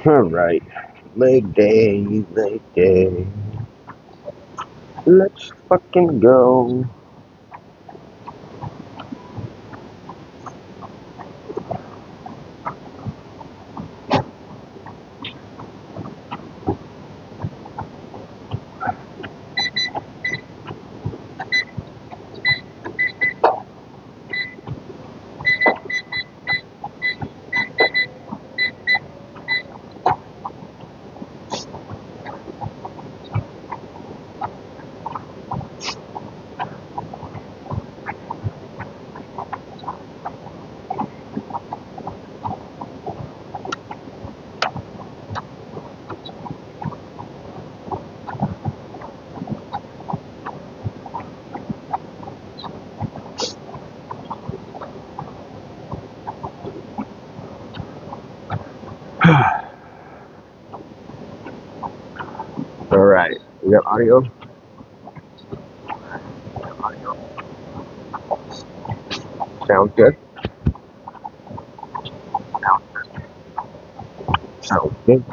Alright, leg day, leg day. Let's fucking go. Alright, we got audio? Sounds good? Sounds good.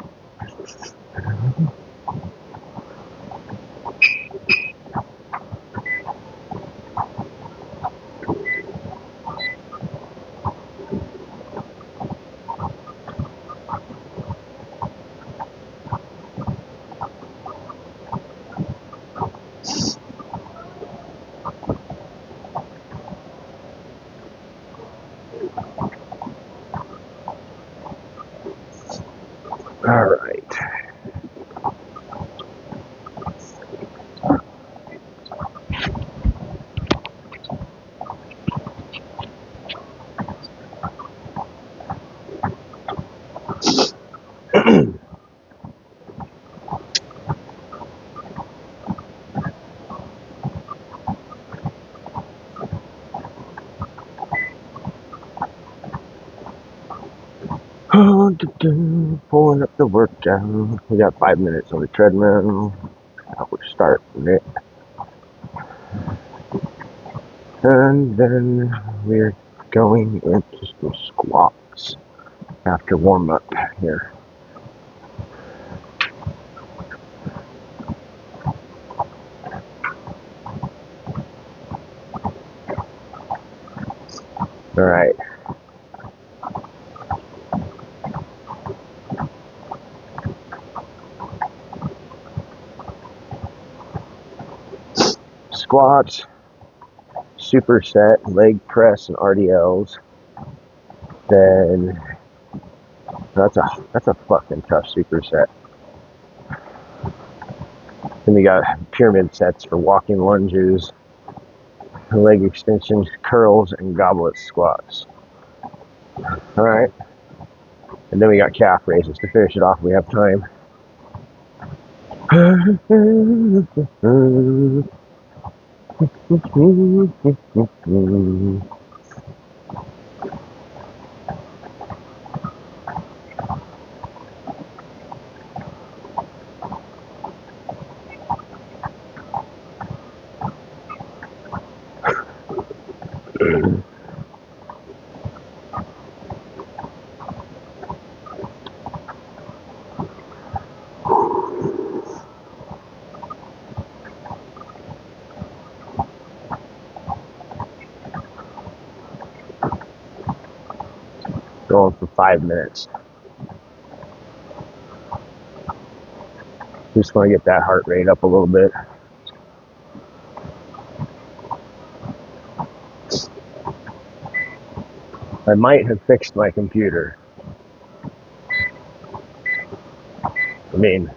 Alright. Pulling up the workout. We got 5 minutes on the treadmill. We're starting it. And then we're going into some squats after warm up here. Alright. Squats, superset, leg press, and RDLs. Then that's a fucking tough superset. Then we got pyramid sets for walking lunges, leg extensions, curls, and goblet squats. Alright. And then we got calf raises to finish it off. We have time. Going for 5 minutes. Just want to get that heart rate up a little bit. I might have fixed my computer. I mean,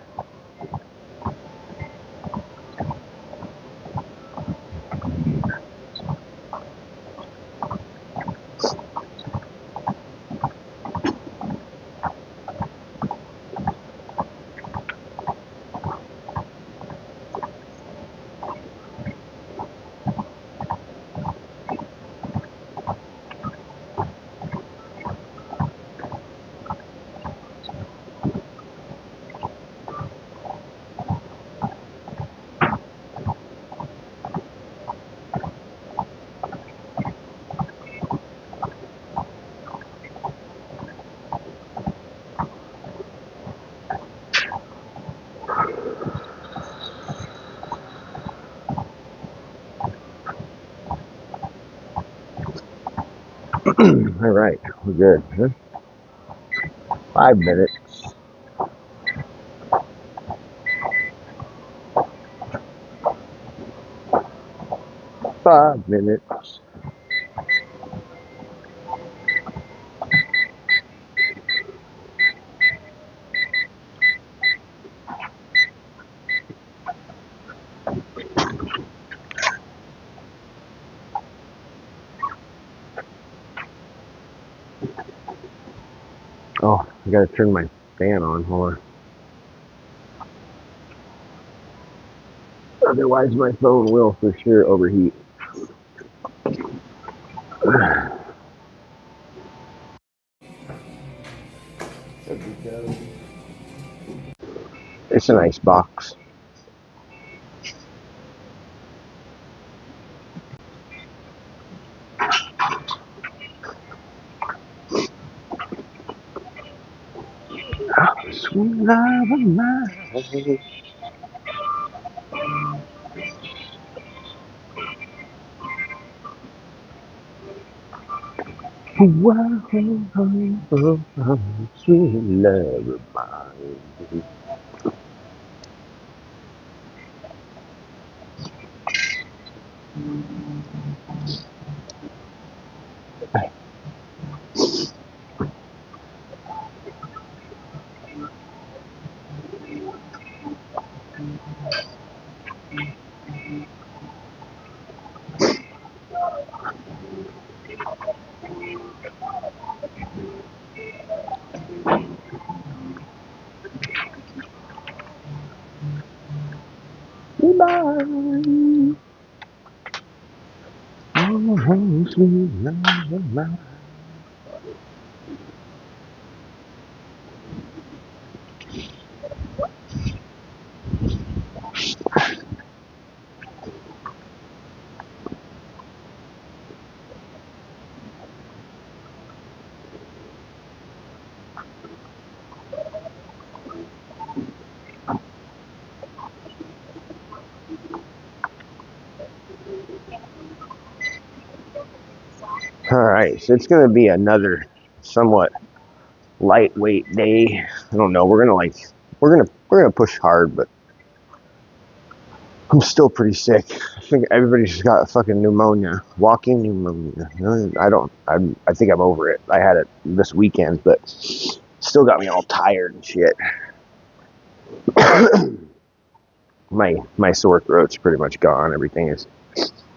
all right, we're good. Huh? 5 minutes. 5 minutes. Oh, I gotta turn my fan on. Hold on. Otherwise, my phone will for sure overheat. It's a nice box. Oh, sweet love of mine. Whoa, sweet love of mine. Goodbye. Oh, sweet love of mine. All right, so it's gonna be another somewhat lightweight day. I don't know. We're gonna push hard, but I'm still pretty sick. I think everybody's got fucking pneumonia, walking pneumonia. I think I'm over it. I had it this weekend, but still got me all tired and shit. My sore throat's pretty much gone. Everything is.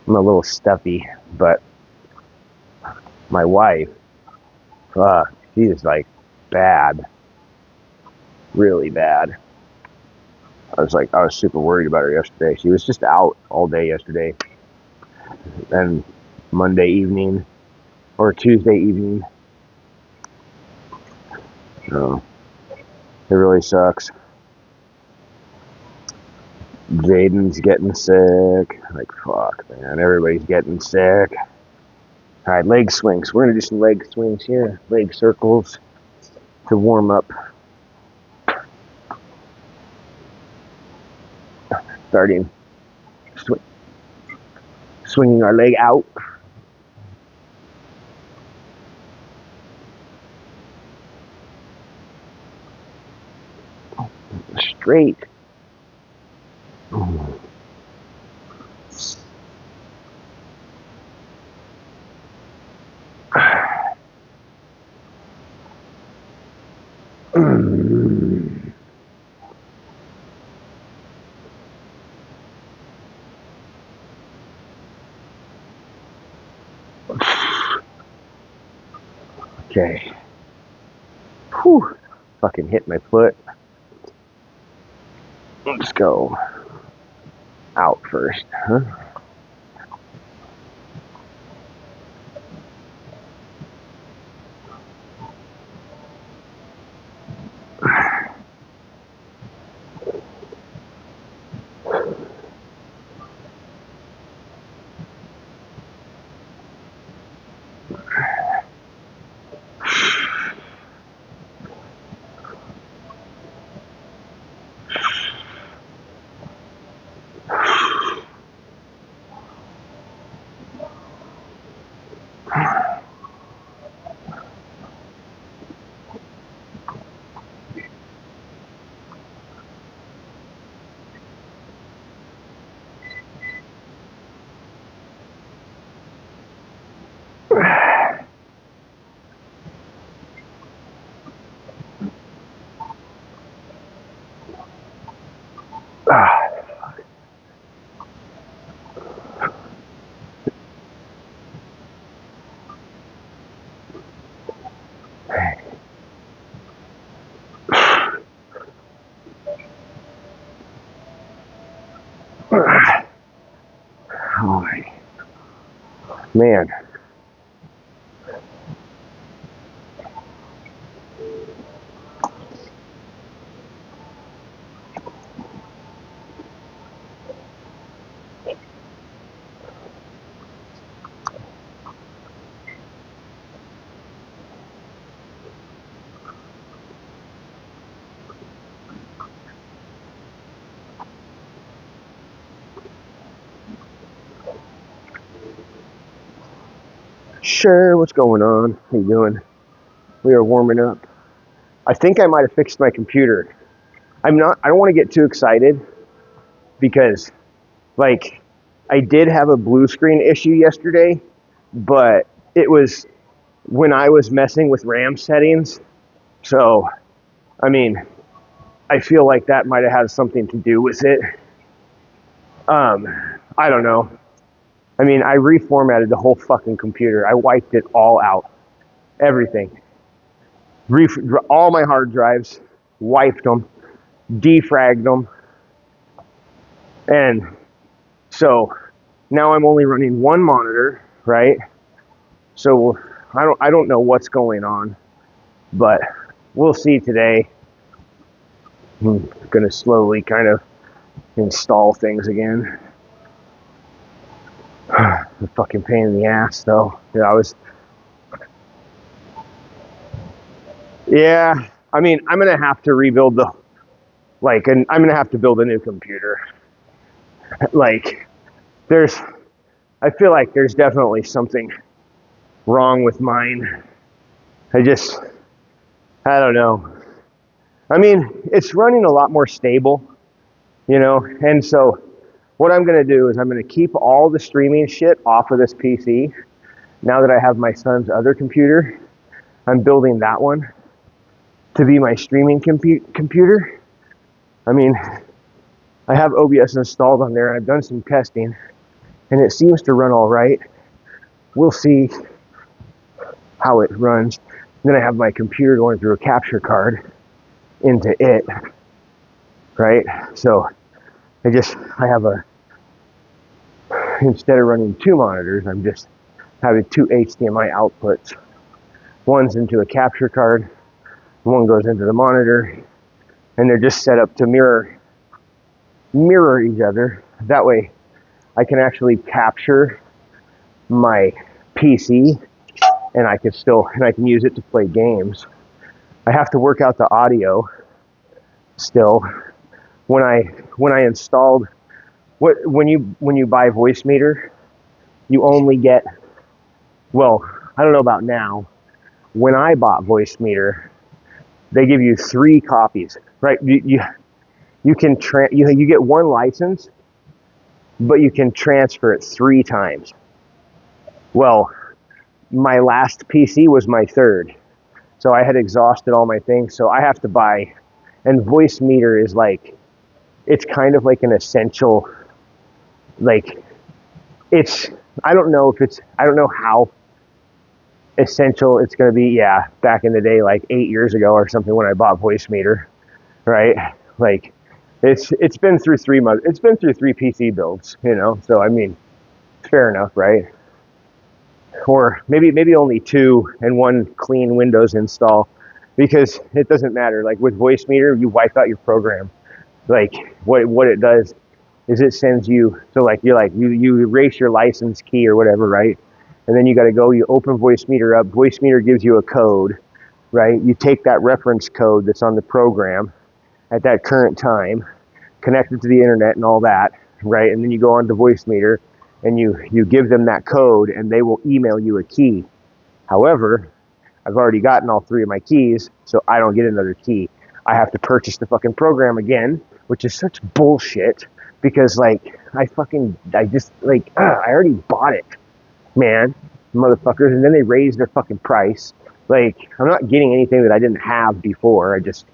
I'm a little stuffy, but my wife, uh, she is like bad, really bad. I was super worried about her yesterday. She was just out all day yesterday, and Monday evening or Tuesday evening. So it really sucks. Jaden's getting sick. Like, fuck, man. Everybody's getting sick. All right, leg swings. We're going to do some leg swings here. Leg circles to warm up. Starting swinging our leg out. Straight. Okay. Whew. Fucking hit my foot. Let's go out first, huh? Ah. Oh, man. Sure, what's going on? How you doing? We are warming up. I think I might have fixed my computer. I don't want to get too excited because, like, I did have a blue screen issue yesterday, but it was when I was messing with RAM settings. So, I mean, I feel like that might have had something to do with it. I don't know. I mean, I reformatted the whole fucking computer. I wiped it all out. Everything. All my hard drives, wiped them, defragged them, and so now I'm only running one monitor, right? So I don't know what's going on, but we'll see today. I'm gonna slowly kind of install things again. The fucking pain in the ass, though. Yeah. I mean, I'm gonna have to rebuild I'm gonna have to build a new computer. Like, I feel like there's definitely something wrong with mine. I don't know. I mean, it's running a lot more stable, and so what I'm going to do is I'm going to keep all the streaming shit off of this PC. Now that I have my son's other computer, I'm building that one to be my streaming computer. I mean, I have OBS installed on there, and I've done some testing, and it seems to run all right. We'll see how it runs. Then I have my computer going through a capture card into it, right? So instead of running two monitors, I'm just having two HDMI outputs. One's into a capture card, one goes into the monitor, and they're just set up to mirror each other. That way I can actually capture my PC and I can use it to play games. I have to work out the audio still. When I installed when you buy Voicemeeter, you only get, well, I don't know about now. When I bought Voicemeeter, they give you 3 copies, right? You can you get one license, but you can transfer it 3 times. Well, my last PC was my 3rd, so I had exhausted all my things. So I have to buy, and Voicemeeter is like, it's kind of like an essential, like, I don't know how essential. It's going to be, yeah, back in the day, like 8 years ago or something when I bought Voicemeeter, right? Like it's been through 3 months. It's been through 3 PC builds, you know? So, I mean, fair enough, right? Or maybe only 2 and 1 clean Windows install, because it doesn't matter. Like with Voicemeeter, you wipe out your program. Like what it does is it sends you, so like you erase your license key or whatever, right? And then you got to go, you open Voicemeeter up. Voicemeeter gives you a code, right? You take that reference code that's on the program at that current time, connect it to the internet and all that, right? And then you go on to Voicemeeter and you give them that code and they will email you a key. However, I've already gotten all 3 of my keys, so I don't get another key. I have to purchase the fucking program again, which is such bullshit, because like I already bought it, man, motherfuckers. And then they raised their fucking price. Like, I'm not getting anything that I didn't have before. I just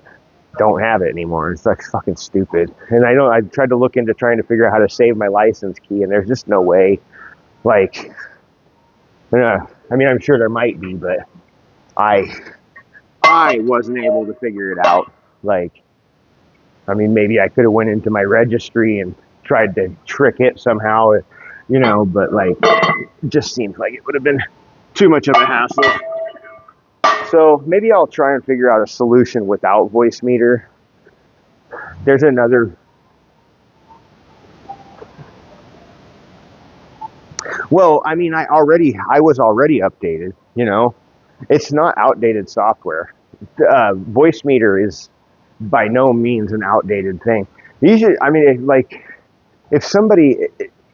don't have it anymore. It's like fucking stupid. And I know I've tried to look into trying to figure out how to save my license key, and there's just no way. Like, I mean, I'm sure there might be, but I wasn't able to figure it out. Like, I mean, maybe I could have went into my registry and tried to trick it somehow, you know, but like, it just seems like it would have been too much of a hassle. So maybe I'll try and figure out a solution without Voicemeeter. There's another. Well, I mean, I was already updated, you know. It's not outdated software. Voicemeeter is by no means an outdated thing. Usually, I mean, if somebody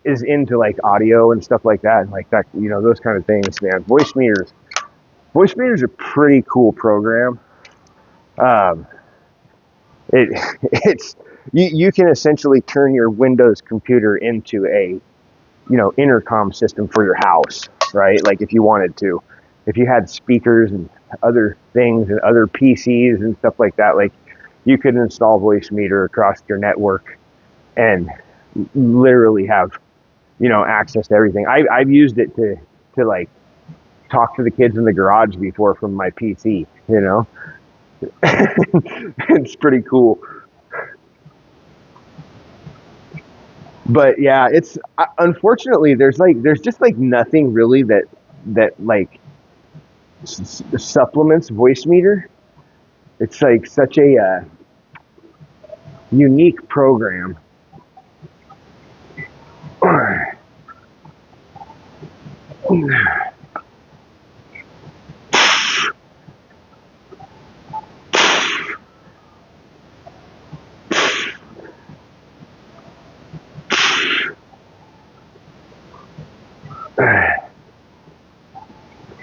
is into like audio and stuff like that, you know, those kind of things, man, Voicemeeter's a pretty cool program. It's you can essentially turn your Windows computer into a, you know, intercom system for your house, right? Like if you wanted to, if you had speakers and other things and other PCs and stuff like that, like you could install Voicemeeter across your network and literally have, you know, access to everything. I've used it to like talk to the kids in the garage before from my PC, you know. It's pretty cool. But yeah, it's unfortunately there's just like nothing really that like supplements Voicemeeter. It's like such a unique program.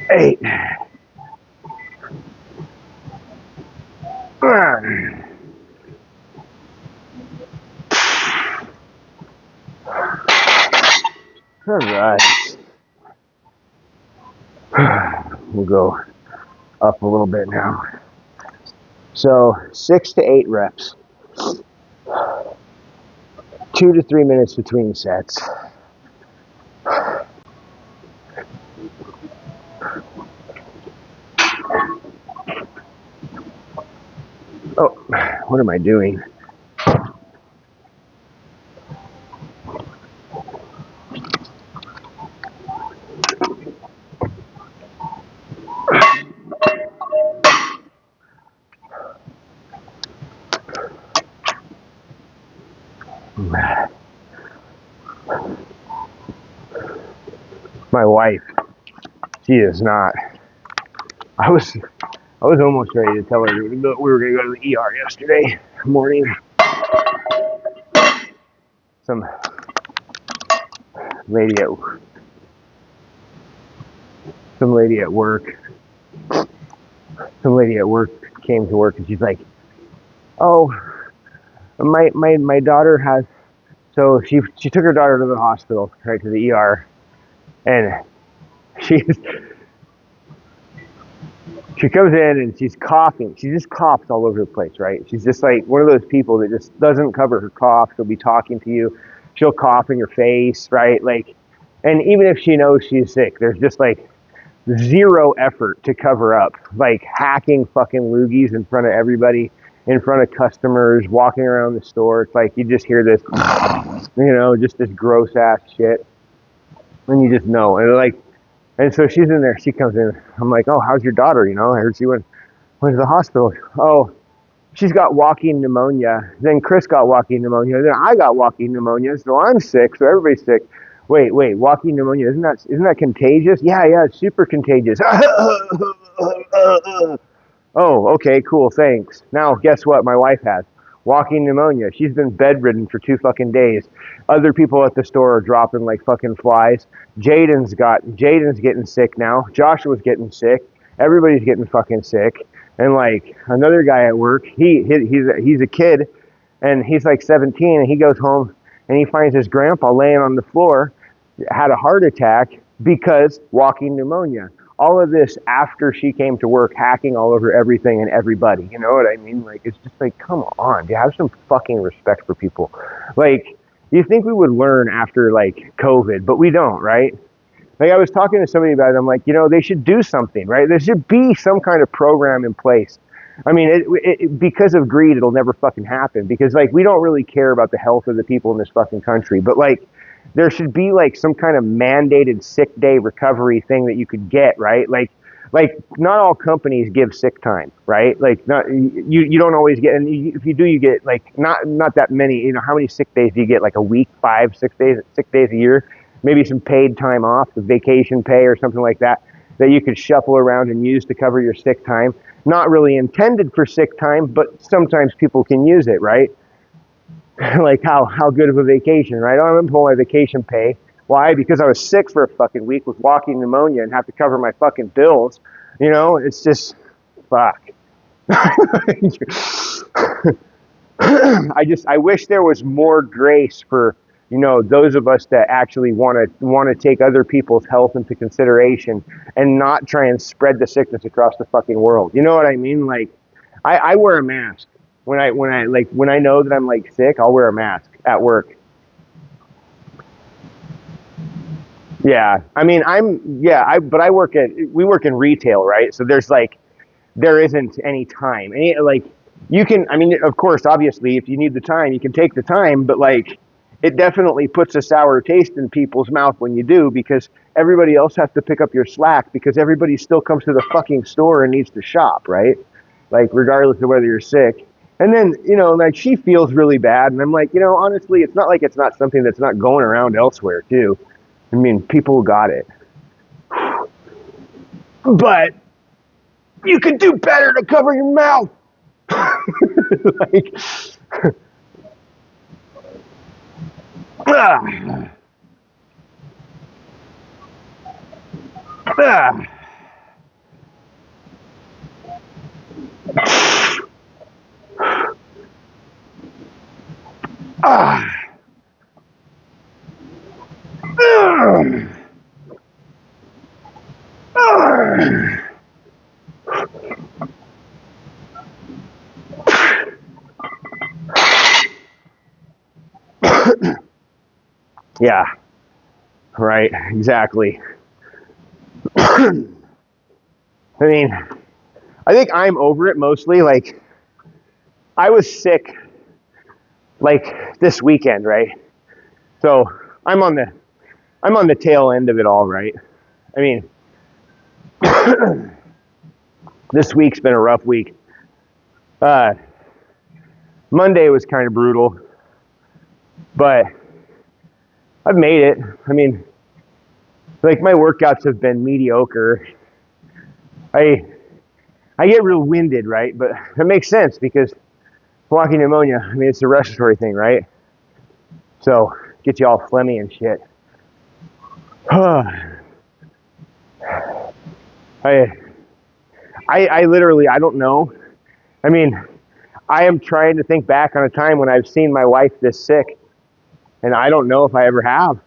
Hey. All right. We'll go up a little bit now. So 6 to 8 reps. 2 to 3 minutes between sets. Oh, what am I doing? My wife, she is not. I was almost ready to tell her we were going to go to the ER yesterday morning. Some lady at work came to work, and she's like, "Oh, my daughter has." So she took her daughter to the hospital, right, to the ER, and she comes in and she's coughing. She just coughs all over the place, right? She's just like one of those people that just doesn't cover her cough. She'll be talking to you, she'll cough in your face, right? Like, and even if she knows she's sick, there's just like zero effort to cover up, like hacking fucking loogies in front of everybody, in front of customers, walking around the store. It's like you just hear this, just this gross ass shit, and you just know. And so she's in there. She comes in. I'm like, oh, how's your daughter? I heard she went to the hospital. Oh, she's got walking pneumonia. Then Chris got walking pneumonia. Then I got walking pneumonia. So I'm sick. So everybody's sick. Wait, walking pneumonia, isn't that contagious? Yeah, it's super contagious. Oh, okay, cool, thanks. Now, guess what my wife has? Walking pneumonia. She's been bedridden for 2 fucking days. Other people at the store are dropping like fucking flies. Jaden's getting sick now. Joshua's getting sick. Everybody's getting fucking sick. And like another guy at work, he's a kid, and he's like 17, and he goes home and he finds his grandpa laying on the floor, had a heart attack because walking pneumonia. All of this after she came to work hacking all over everything and everybody. You know what I mean? Like, it's just like, come on, do you have some fucking respect for people? Like, you think we would learn after like COVID, but we don't, right? Like, I was talking to somebody about it. I'm like, they should do something, right? There should be some kind of program in place. I mean, because of greed, it'll never fucking happen, because like, we don't really care about the health of the people in this fucking country, but like, there should be like some kind of mandated sick day recovery thing that you could get, right? Like not all companies give sick time, right? Like, not you don't always get, and if you do, you get like not that many. How many sick days do you get? Like a week, 5, 6 days, 6 days a year, maybe some paid time off, the vacation pay or something like that you could shuffle around and use to cover your sick time. Not really intended for sick time, but sometimes people can use it, right? Like how good of a vacation, right? I'm gonna pull my vacation pay. Why? Because I was sick for a fucking week with walking pneumonia and have to cover my fucking bills. It's just fuck. I wish there was more grace for those of us that actually want to take other people's health into consideration and not try and spread the sickness across the fucking world. You know what I mean? Like, I wear a mask. When I know that I'm like sick, I'll wear a mask at work. Yeah, I mean, but we work in retail, right? So there isn't any time. You can, I mean, of course, obviously, if you need the time, you can take the time, but like, it definitely puts a sour taste in people's mouth when you do, because everybody else has to pick up your slack, because everybody still comes to the fucking store and needs to shop, right? Like, regardless of whether you're sick. And then, like, she feels really bad. And I'm like, honestly, it's not like it's not something that's not going around elsewhere, too. I mean, people got it. But you could do better to cover your mouth. Like, yeah, right, exactly. I mean, I think I'm over it mostly. Like, I was sick like this weekend, right? So I'm on the tail end of it all, right? I mean, this week's been a rough week. Monday was kind of brutal, but I've made it. I mean, like, my workouts have been mediocre. I get real winded, right? But it makes sense, because walking pneumonia, I mean, it's a respiratory thing, right? So, get you all phlegmy and shit. I literally, I don't know. I mean, I am trying to think back on a time when I've seen my wife this sick, and I don't know if I ever have.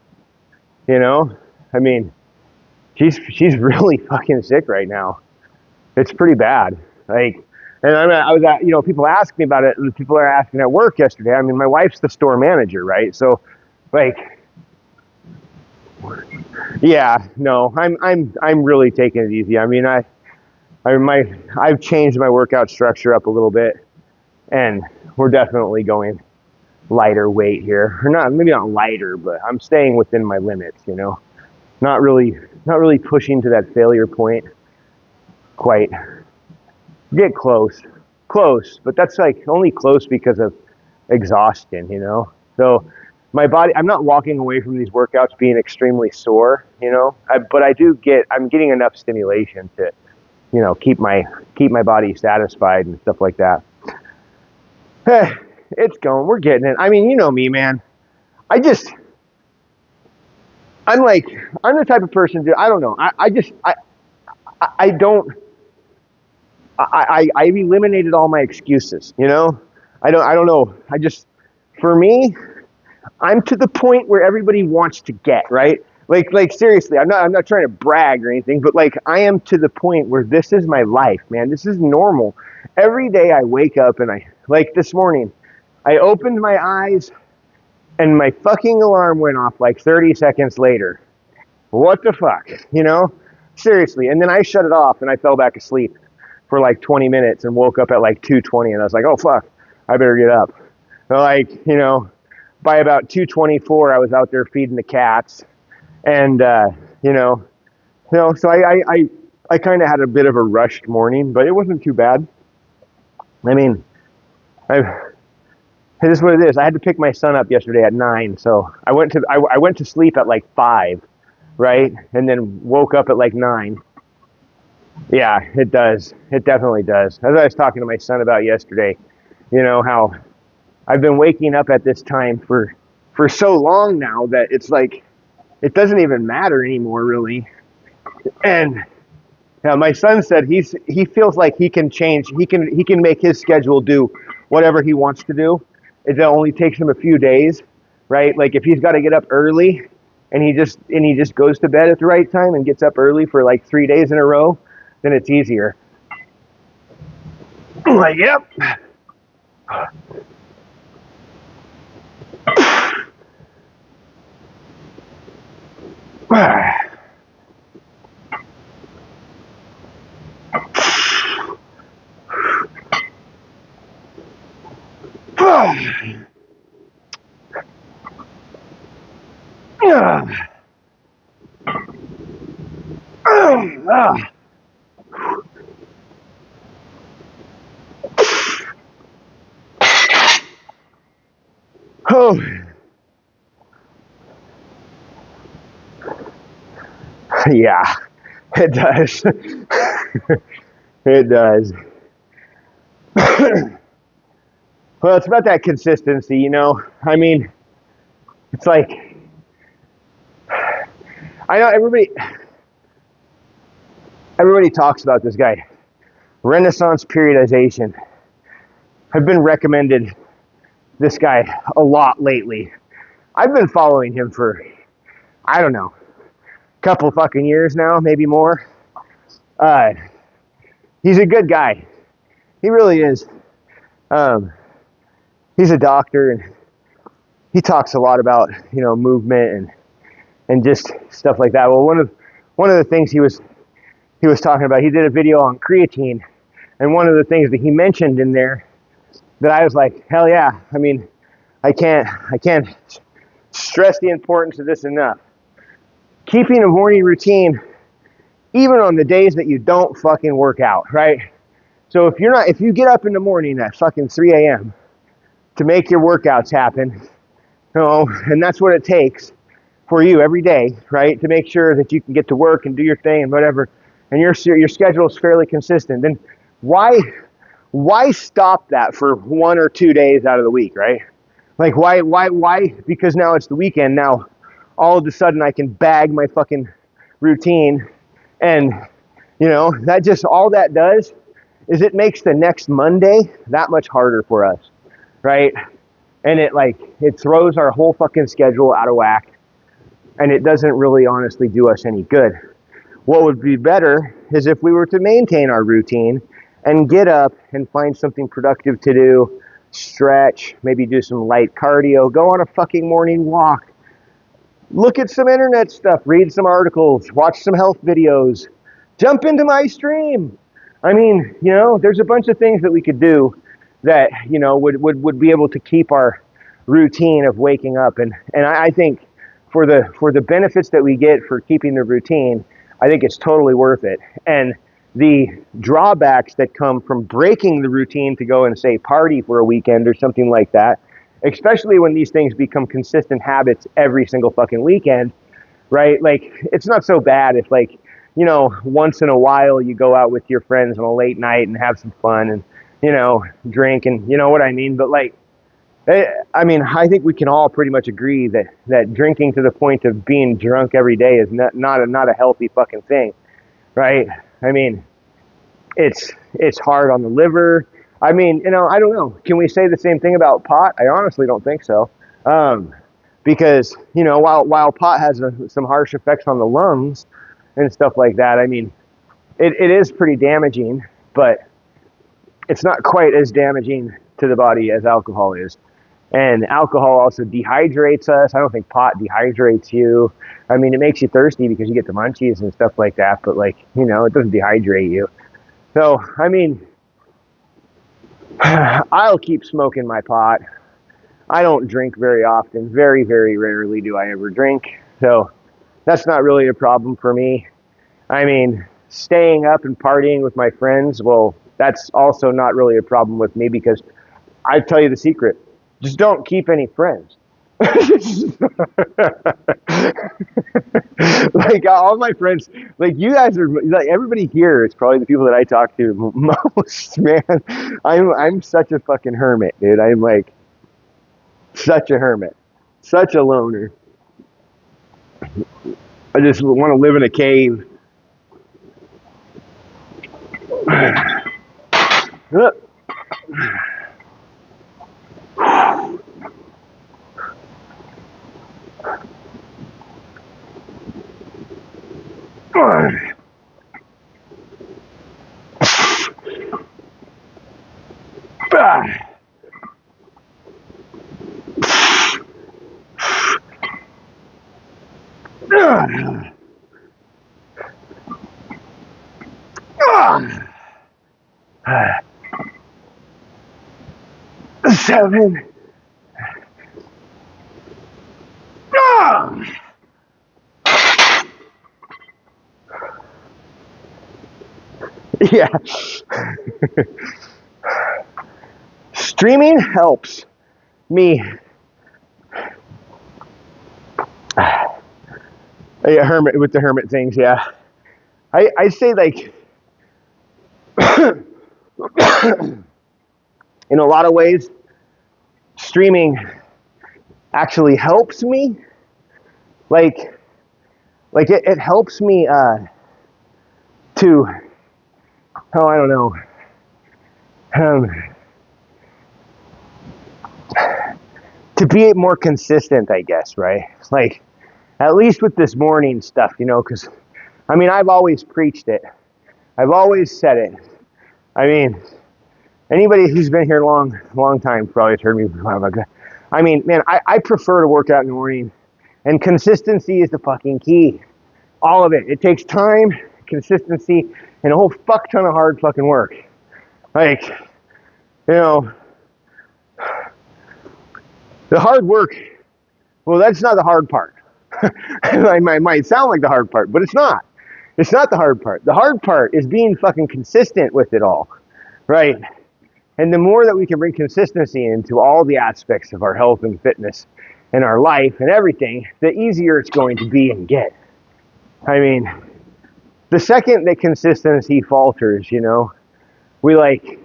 I mean, she's really fucking sick right now. It's pretty bad. Like, and I was at, people ask me about it. People are asking at work yesterday. I mean, my wife's the store manager, right? So, like, Yeah, no, I'm really taking it easy. I mean, I've changed my workout structure up a little bit, and we're definitely going lighter weight here, or not, maybe not lighter, but I'm staying within my limits. Not really, not really pushing to that failure point quite. Get close, but that's like only close because of exhaustion. So my body, I'm not walking away from these workouts being extremely sore, but I'm getting enough stimulation to, keep my body satisfied and stuff like that. It's going, we're getting it. I mean, you know me, man. I just, I'm like, I'm the type of person, dude, I don't know. I don't, I've eliminated all my excuses. I don't know. For me, I'm to the point where everybody wants to get, right? Like seriously, I'm not trying to brag or anything, but like I am to the point where this is my life, man. This is normal. Every day I wake up and like this morning, I opened my eyes and my fucking alarm went off like 30 seconds later. What the fuck? Seriously. And then I shut it off and I fell back asleep for like 20 minutes and woke up at like 2:20 and I was like, oh fuck, I better get up. Like, by about 2:24, I was out there feeding the cats, and so I kind of had a bit of a rushed morning, but it wasn't too bad. I mean, it is what it is. I had to pick my son up yesterday at 9, so I went to sleep at like 5, right, and then woke up at like 9. Yeah, it does. It definitely does. As I was talking to my son about yesterday, how I've been waking up at this time for so long now that it's like it doesn't even matter anymore, really. And my son said he feels like he can change. He can make his schedule do whatever he wants to do. It only takes him a few days, right? Like if he's got to get up early, and he just goes to bed at the right time and gets up early for like 3 days in a row, then it's easier. I'm like, yep. Oh, yeah, it does. It does. Well, it's about that consistency. I mean, it's like I know everybody talks about this guy, Renaissance periodization. I've been recommended this guy a lot lately. I've been following him for, I don't know, a couple fucking years now, maybe more. He's a good guy. He really is. He's a doctor, and he talks a lot about movement and just stuff like that. Well, one of the things he was talking about, he did a video on creatine, and one of the things that he mentioned in there that I was like, hell yeah. I mean, I can't stress the importance of this enough. Keeping a morning routine, even on the days that you don't fucking work out, right? So if you get up in the morning at fucking 3 a.m. to make your workouts happen, and that's what it takes for you every day, right? To make sure that you can get to work and do your thing and whatever, and your schedule is fairly consistent, then why stop that for 1 or 2 days out of the week, right? Like why? Because now it's the weekend. Now all of a sudden I can bag my fucking routine, and that just all that does is it makes the next Monday that much harder for us, right? And it throws our whole fucking schedule out of whack, and it doesn't really honestly do us any good. What would be better is if we were to maintain our routine and get up and find something productive to do, stretch, maybe do some light cardio, go on a fucking morning walk, look at some internet stuff, read some articles, watch some health videos, jump into my stream. I mean, you know, there's a bunch of things that we could do that, you know, would be able to keep our routine of waking up. And I think for the benefits that we get for keeping the routine, I think it's totally worth it. And the drawbacks that come from breaking the routine to go and say party for a weekend or something like that, especially when these things become consistent habits every single fucking weekend, right? Like, it's not so bad if, like, you know, once in a while you go out with your friends on a late night and have some fun and, you know, drink and, you know what I mean? But, like, I mean, I think we can all pretty much agree that drinking to the point of being drunk every day is not a healthy fucking thing, right? I mean, it's hard on the liver. I mean, you know, I don't know. Can we say the same thing about pot? I honestly don't think so. Because, you know, while pot has some harsh effects on the lungs and stuff like that, I mean, it is pretty damaging, but it's not quite as damaging to the body as alcohol is. And alcohol also dehydrates us. I don't think pot dehydrates you. I mean, it makes you thirsty because you get the munchies and stuff like that, but, like, you know, it doesn't dehydrate you. So, I mean, I'll keep smoking my pot. I don't drink very often. Very, very rarely do I ever drink. So that's not really a problem for me. I mean, staying up and partying with my friends, well, that's also not really a problem with me because I tell you the secret. Just don't keep any friends. Like, all my friends, like, you guys are, like, everybody here is probably the people that I talk to most, man. I'm such a fucking hermit, dude. I'm like such a hermit, such a loner. I just want to live in a cave. Seven. Yeah. Streaming helps me. Yeah, hermit with the hermit things, yeah. I say, like, in a lot of ways, streaming actually helps me. Like it helps me to, oh, I don't know, to be more consistent, I guess, right? Like, at least with this morning stuff, you know, because, I mean, I've always preached it. I've always said it. I mean, anybody who's been here a long time probably has heard me before. I mean, man, I prefer to work out in the morning, and consistency is the fucking key. All of it. It takes time, consistency, and a whole fuck ton of hard fucking work. Like, you know, the hard work, well, that's not the hard part. It might sound like the hard part, but it's not. It's not the hard part. The hard part is being fucking consistent with it all, right? And the more that we can bring consistency into all the aspects of our health and fitness and our life and everything, the easier it's going to be and get. I mean, the second that consistency falters, you know, we, like,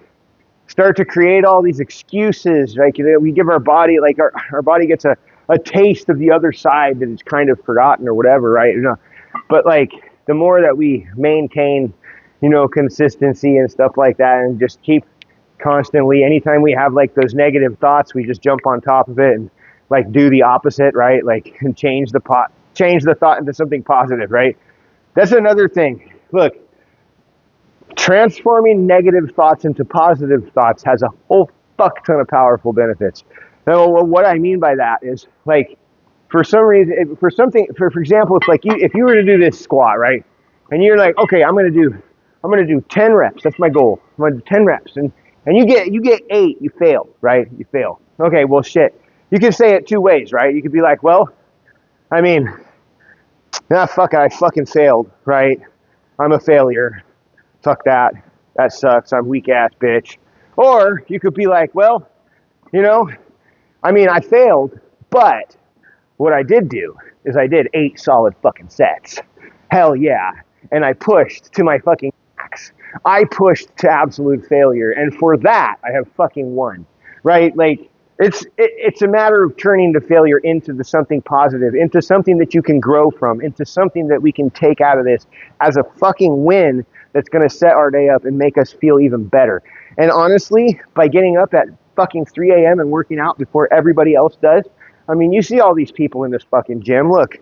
start to create all these excuses. Like, we give our body, like, our body gets a taste of the other side that it's kind of forgotten or whatever, right? You know, but, like, the more that we maintain, you know, consistency and stuff like that, and just keep constantly, anytime we have, like, those negative thoughts, we just jump on top of it and, like, do the opposite, right? Like, and change the thought into something positive, right? That's another thing. Look, transforming negative thoughts into positive thoughts has a whole fuck ton of powerful benefits. Now, what I mean by that is, like, for some reason, for something, for example, it's like if you were to do this squat, right? And you're like, okay, I'm gonna do 10 reps. That's my goal. I'm gonna do 10 reps, and you get 8, you fail, right? You fail. Okay, well, shit. You can say it 2 ways, right? You could be like, well, I mean, fuck it, I fucking failed, right? I'm a failure. Fuck that. That sucks. I'm weak ass bitch. Or you could be like, well, you know, I mean, I failed, but what I did do is I did 8 solid fucking sets. Hell yeah. And I pushed to my fucking max. I pushed to absolute failure. And for that, I have fucking won. Right? Like, it's a matter of turning the failure into something positive, into something that you can grow from, into something that we can take out of this as a fucking win that's going to set our day up and make us feel even better. And honestly, by getting up at fucking 3 a.m. and working out before everybody else does, I mean, you see all these people in this fucking gym. Look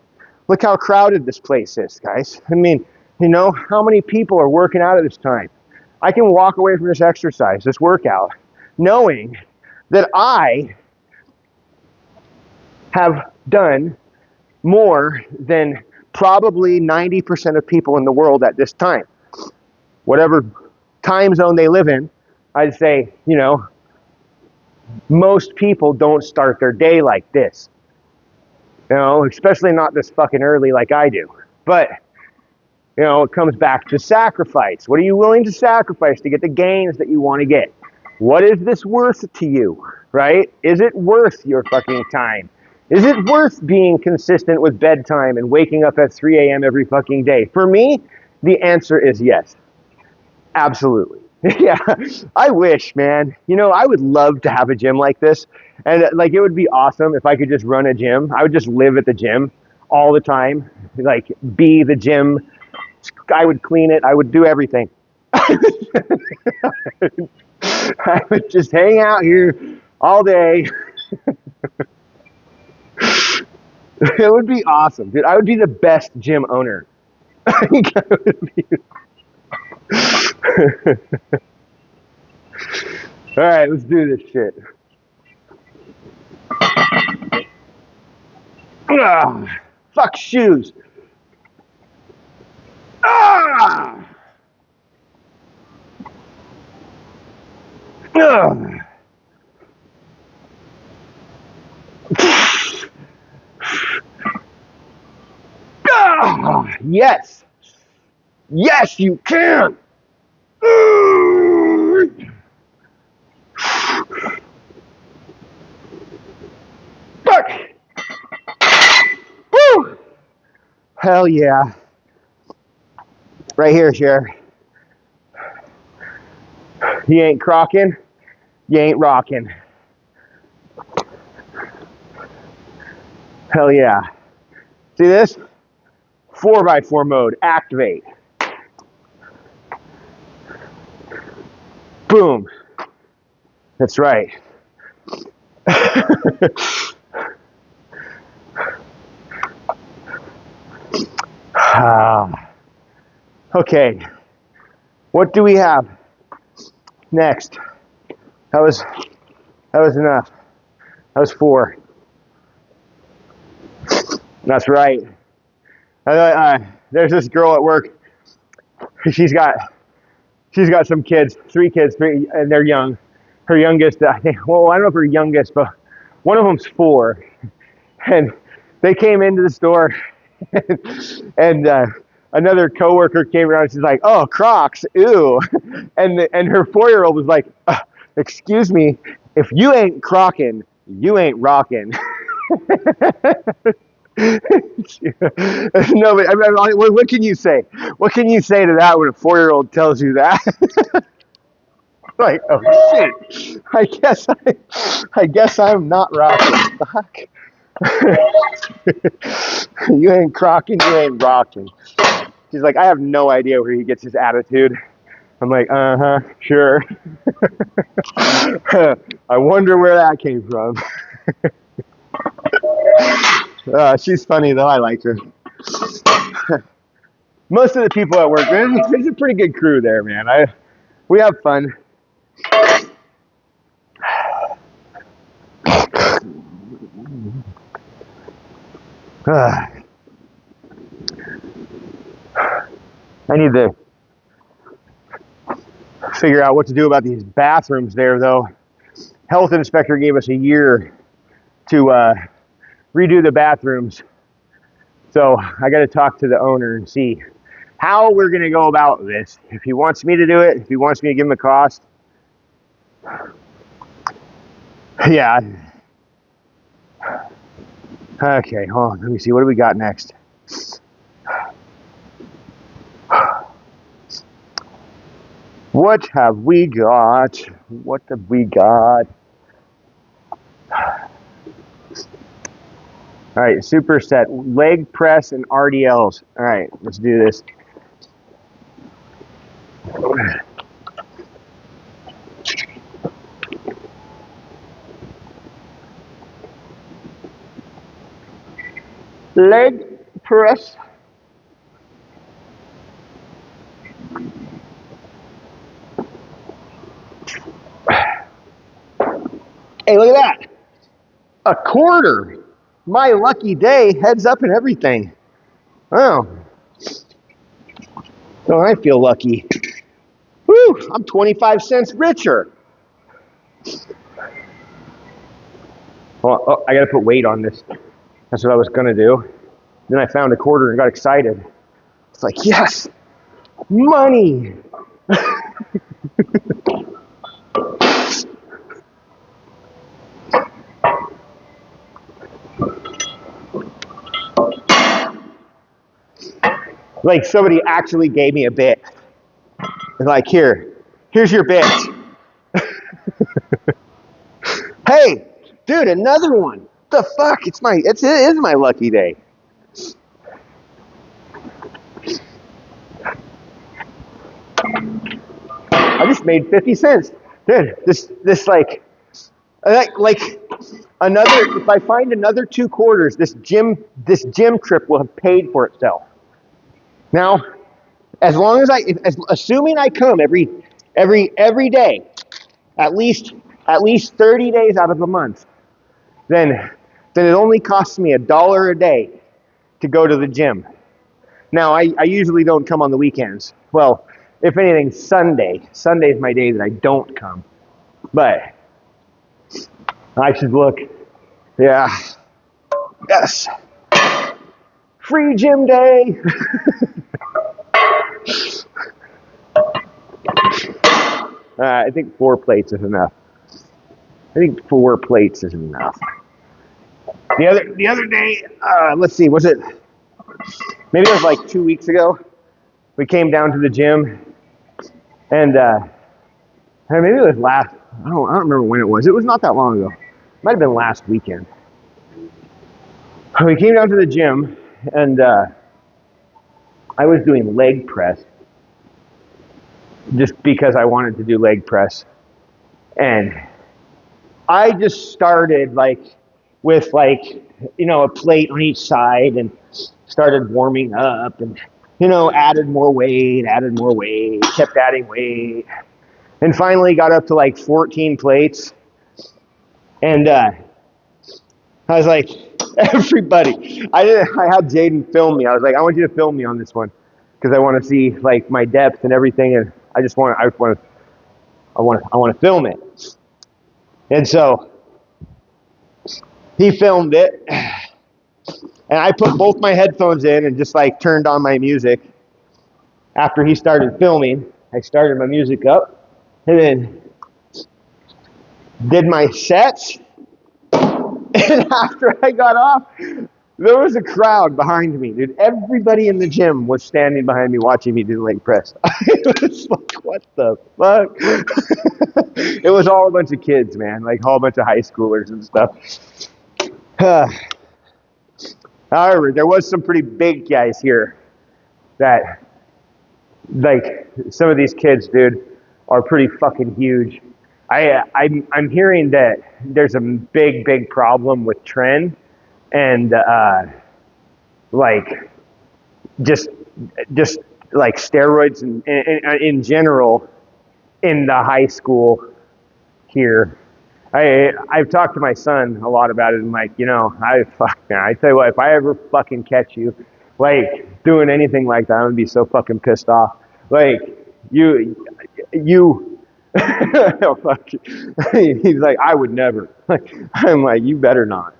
how crowded this place is, guys. I mean, how many people are working out at this time? I can walk away from this exercise, this workout, knowing that I have done more than probably 90% of people in the world at this time. Whatever time zone they live in, I'd say, most people don't start their day like this. Especially not this fucking early like I do. But, it comes back to sacrifice. What are you willing to sacrifice to get the gains that you want to get? What is this worth to you, right? Is it worth your fucking time? Is it worth being consistent with bedtime and waking up at 3 a.m. every fucking day? For me, the answer is yes. Absolutely. Yeah, I wish, man. I would love to have a gym like this. And like, it would be awesome if I could just run a gym. I would just live at the gym all the time, like be the gym. I would clean it. I would do everything. I would just hang out here all day. It would be awesome, dude. I would be the best gym owner. I think I would be. All right, let's do this shit. Fuck shoes. Yes. Yes, you can. Fuck. Woo. Hell yeah. Right here, Sheriff. You ain't crocking, you ain't rocking. Hell yeah. See this? 4x4 mode, activate. Boom. That's right. Okay. What do we have next? That was enough. That was 4. That's right. There's this girl at work. She's got some kids, 3 kids, and they're young. Her youngest, I think, well, I don't know if her youngest, but one of them's 4. And they came into the store, and another coworker came around and she's like, "Oh, Crocs, ew." And her 4-year-old was like, "Excuse me, if you ain't crocking, you ain't rocking." No, but I mean, what can you say? What can you say to that when a 4-year-old tells you that? Like, oh shit! I guess I'm not rocking. Fuck. You ain't crocking, you ain't rocking. She's like, I have no idea where he gets his attitude. I'm like, sure. I wonder where that came from. She's funny though. I like her. Most of the people at work, man, it's a pretty good crew there, man. We have fun. I need to figure out what to do about these bathrooms there, though. Health inspector gave us a year to redo the bathrooms. So I got to talk to the owner and see how we're going to go about this. If he wants me to do it, if he wants me to give him a cost. Yeah. Okay, hold on. Let me see. What do we got next? What have we got? What have we got? All right, superset, leg press and RDLs. All right, let's do this. Leg press. Hey, look at that. A quarter. My lucky day, heads up and everything. Oh. Oh, I feel lucky. Woo, I'm 25 cents richer. Oh, I got to put weight on this. That's what I was going to do. Then I found a quarter and got excited. It's like, yes, money. Like somebody actually gave me a bit. It's like, here's your bit. Hey, dude, another one. The fuck? It is my lucky day. I just made 50 cents. Dude, this like another, if I find another 2 quarters, this gym trip will have paid for itself. Now, as long as assuming I come every day, at least 30 days out of the month, then it only costs me $1 a day to go to the gym. Now, I usually don't come on the weekends. Well, if anything, Sunday. Sunday is my day that I don't come. But I should look. Yeah. Yes. Free gym day. I think 4 plates is enough. The other day, let's see, was it? Maybe it was like 2 weeks ago. We came down to the gym, and maybe it was last. I don't remember when it was. It was not that long ago. It might have been last weekend. We came down to the gym, and I was doing leg press just because I wanted to do leg press, and I just started with a plate on each side and started warming up and added more weight, kept adding weight, and finally got up to like 14 plates. And I was like, everybody, I had Jaden film me. I was like, I want you to film me on this one because I want to see like my depth and everything, and I want to film it. And so he filmed it, and I put both my headphones in and just like turned on my music. After he started filming, I started my music up and then did my sets. And after I got off, there was a crowd behind me, dude. Everybody in the gym was standing behind me watching me do leg press. I was like, what the fuck? It was all a bunch of kids, man, like a whole bunch of high schoolers and stuff. However, there was some pretty big guys here that, like, some of these kids, dude, are pretty fucking huge. I'm hearing that there's a big problem with trend and like just like steroids in general in the high school here. I've talked to my son a lot about it, and like, I tell you what, if I ever fucking catch you, like, doing anything like that, I'm gonna be so fucking pissed off. Like, you, oh, fuck. He's like, I would never. Like, I'm like, you better not.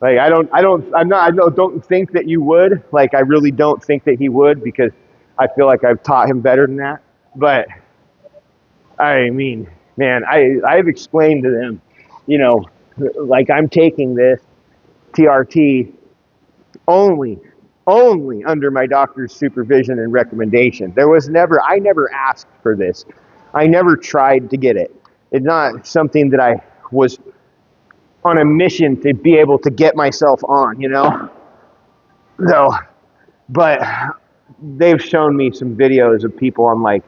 Like, don't think that you would. Like, I really don't think that he would because I feel like I've taught him better than that. But I mean, man, I've explained to them, you know, like I'm taking this TRT only only under my doctor's supervision and recommendation. I never asked for this. I never tried to get it. It's not something that I was on a mission to be able to get myself on, you know? So, but they've shown me some videos of people on like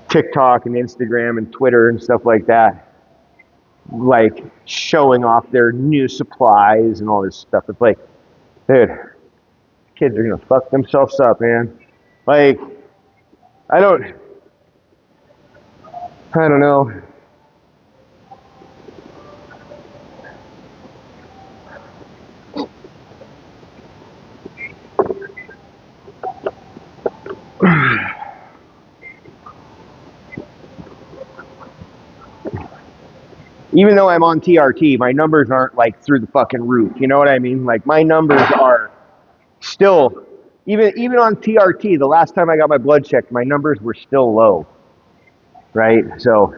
TikTok and Instagram and Twitter and stuff like that, like showing off their new supplies and all this stuff. It's like, dude, kids are gonna fuck themselves up, man. Like, I don't, I don't know. Even though I'm on TRT, my numbers aren't like through the fucking roof. You know what I mean? Like my numbers are still, even on TRT, the last time I got my blood checked, my numbers were still low. Right? So,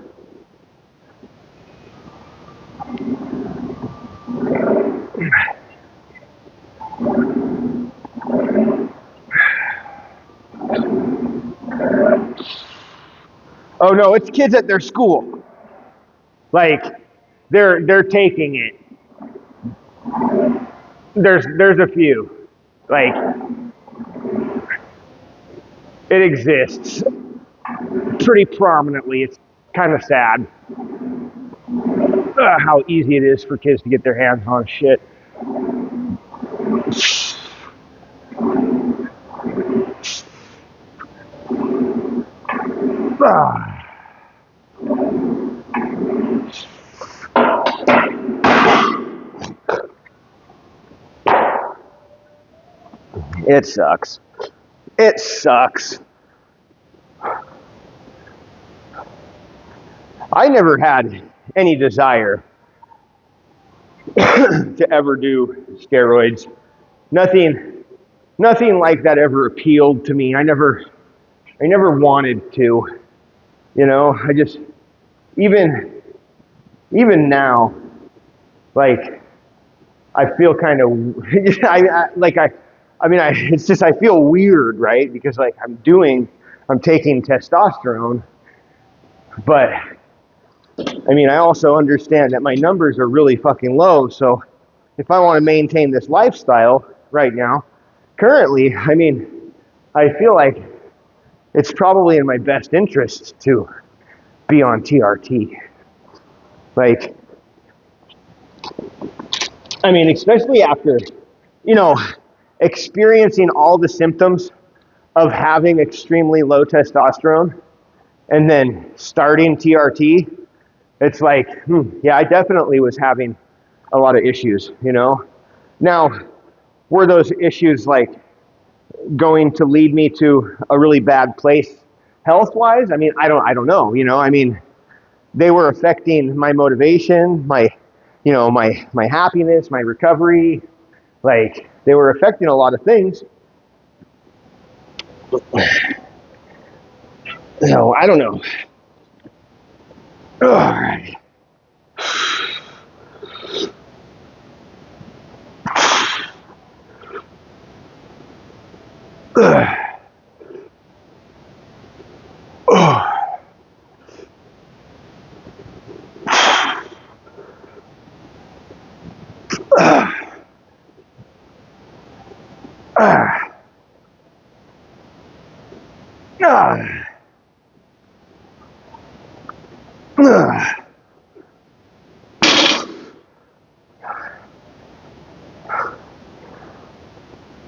oh no, it's kids at their school. Like they're taking it. There's a few. Like it exists pretty prominently. It's kind of sad how easy it is for kids to get their hands on shit. It sucks. It sucks. I never had any desire to ever do steroids. Nothing like that ever appealed to me. I never wanted to. You know, I just even now, like I feel kind of it's just I feel weird, right? Because like I'm taking testosterone, but I mean I also understand that my numbers are really fucking low. So if I want to maintain this lifestyle right now, currently, I mean, I feel like it's probably in my best interest to be on TRT. Like, I mean, especially after, you know, experiencing all the symptoms of having extremely low testosterone and then starting TRT, it's like, yeah, I definitely was having a lot of issues, you know? Now, were those issues like going to lead me to a really bad place health-wise? I mean, I don't know, you know? I mean, they were affecting my motivation, my happiness, my recovery. Like they were affecting a lot of things. So I don't know. All right.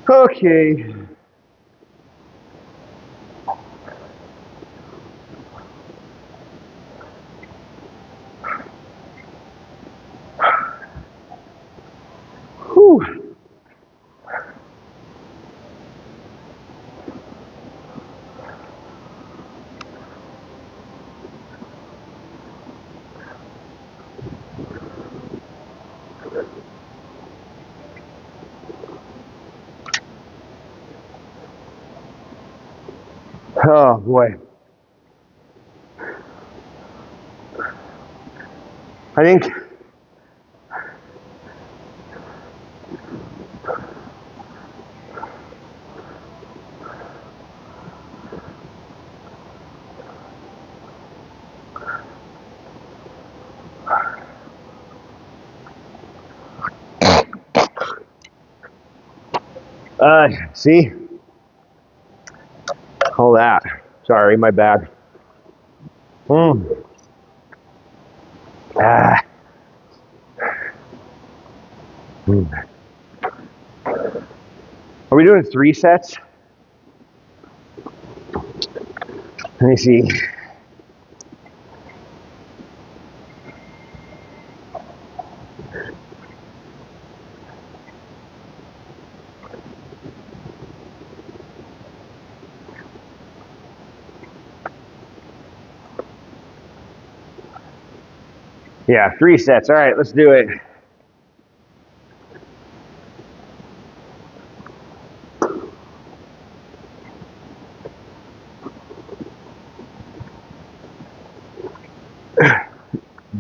Okay. Oh boy. I think see? All that. Sorry, my bad. Ah. Are we doing 3 sets? Let me see. Yeah, 3 sets. All right, let's do it.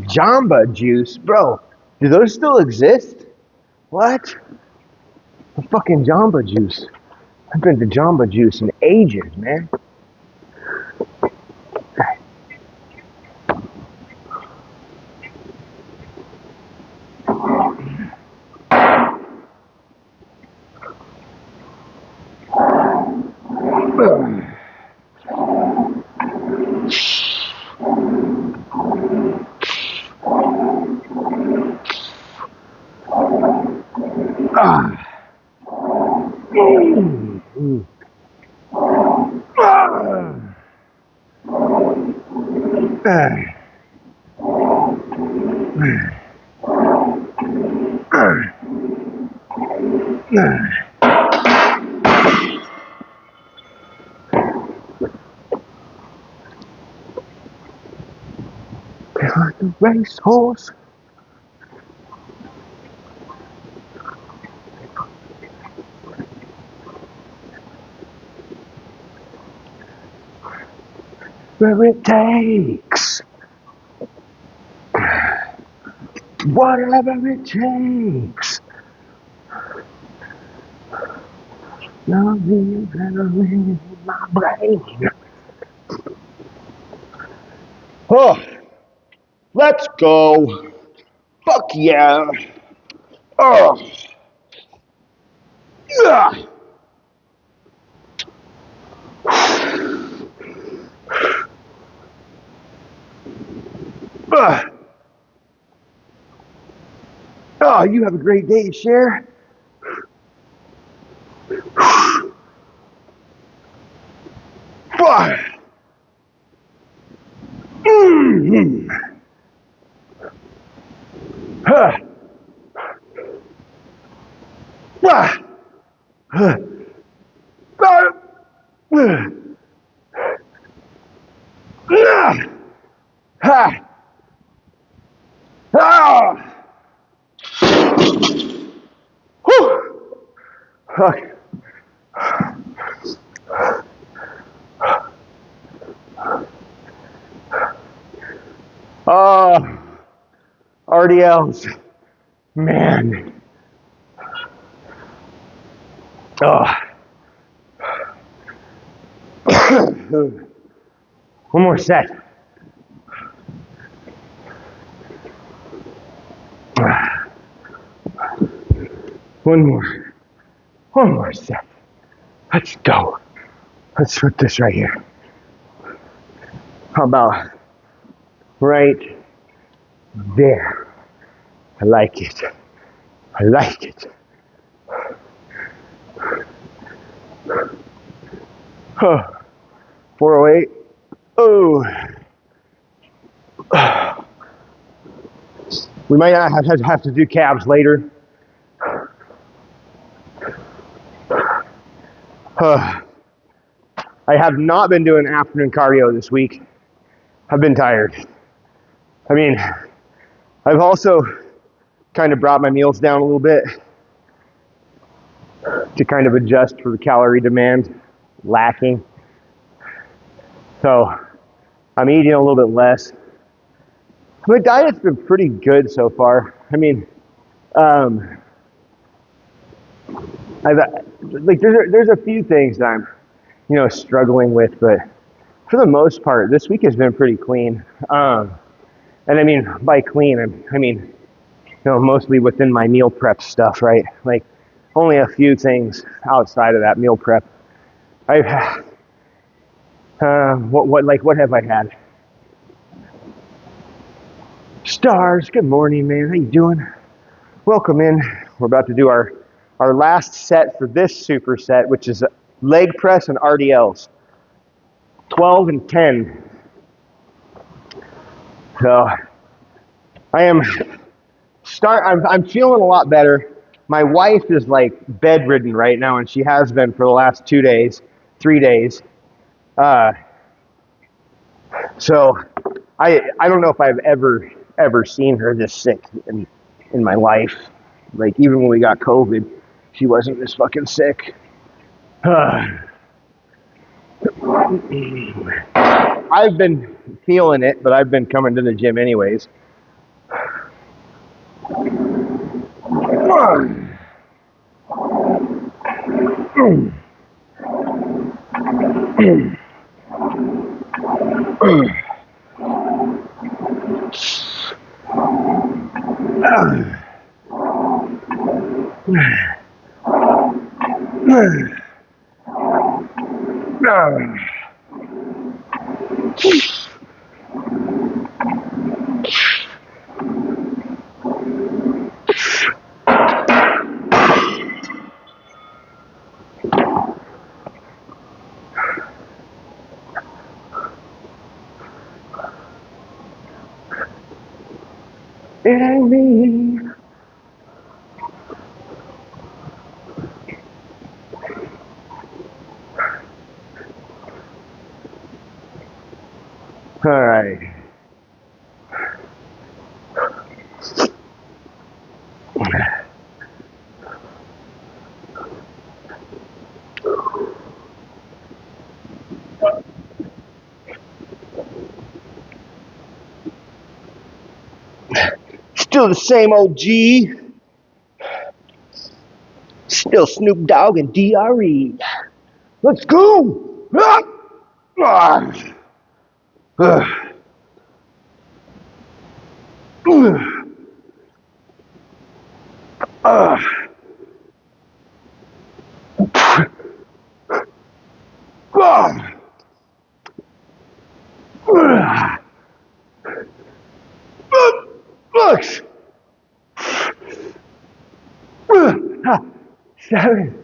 Jamba Juice, bro. Do those still exist? What? The fucking Jamba Juice. I've been to Jamba Juice in ages, man. Ah. Like a racehorse. Where it takes. Whatever it takes. Love the adrenaline in my brain. Oh, let's go. Fuck yeah. Oh, yeah. Oh, you have a great day, Cher. Fuck. Mm-hmm. Huh. Ah. Huh. Ah. Ah. Ah. Ah. Whew. Okay. Oh, RDLs, man. Oh. One more set. One more. One more set. Let's go. Let's put this right here. How about right there? I like it. I like it. Huh. 408. Oh. We might not have to do calves later. I have not been doing afternoon cardio this week. I've been tired. I mean, I've also kind of brought my meals down a little bit to kind of adjust for the calorie demand lacking. So I'm eating a little bit less. My diet's been pretty good so far. I mean, um, I've like there's a few things that I'm struggling with, but for the most part, this week has been pretty clean. And I mean by clean, I mean mostly within my meal prep stuff, right? Like only a few things outside of that meal prep. I've what have I had? Stars, good morning, man. How you doing? Welcome in. We're about to do our last set for this superset, which is leg press and RDLs, 12 and 10. So I'm feeling a lot better. My wife is like bedridden right now, and she has been for the last 2 days, 3 days. Uh, so I don't know if I've ever seen her this sick in my life. Like even when we got COVID, she wasn't this fucking sick. I've been feeling it, but I've been coming to the gym anyways. And me. All right. Still the same old G. Still Snoop Dogg and DRE. Let's go! Seven.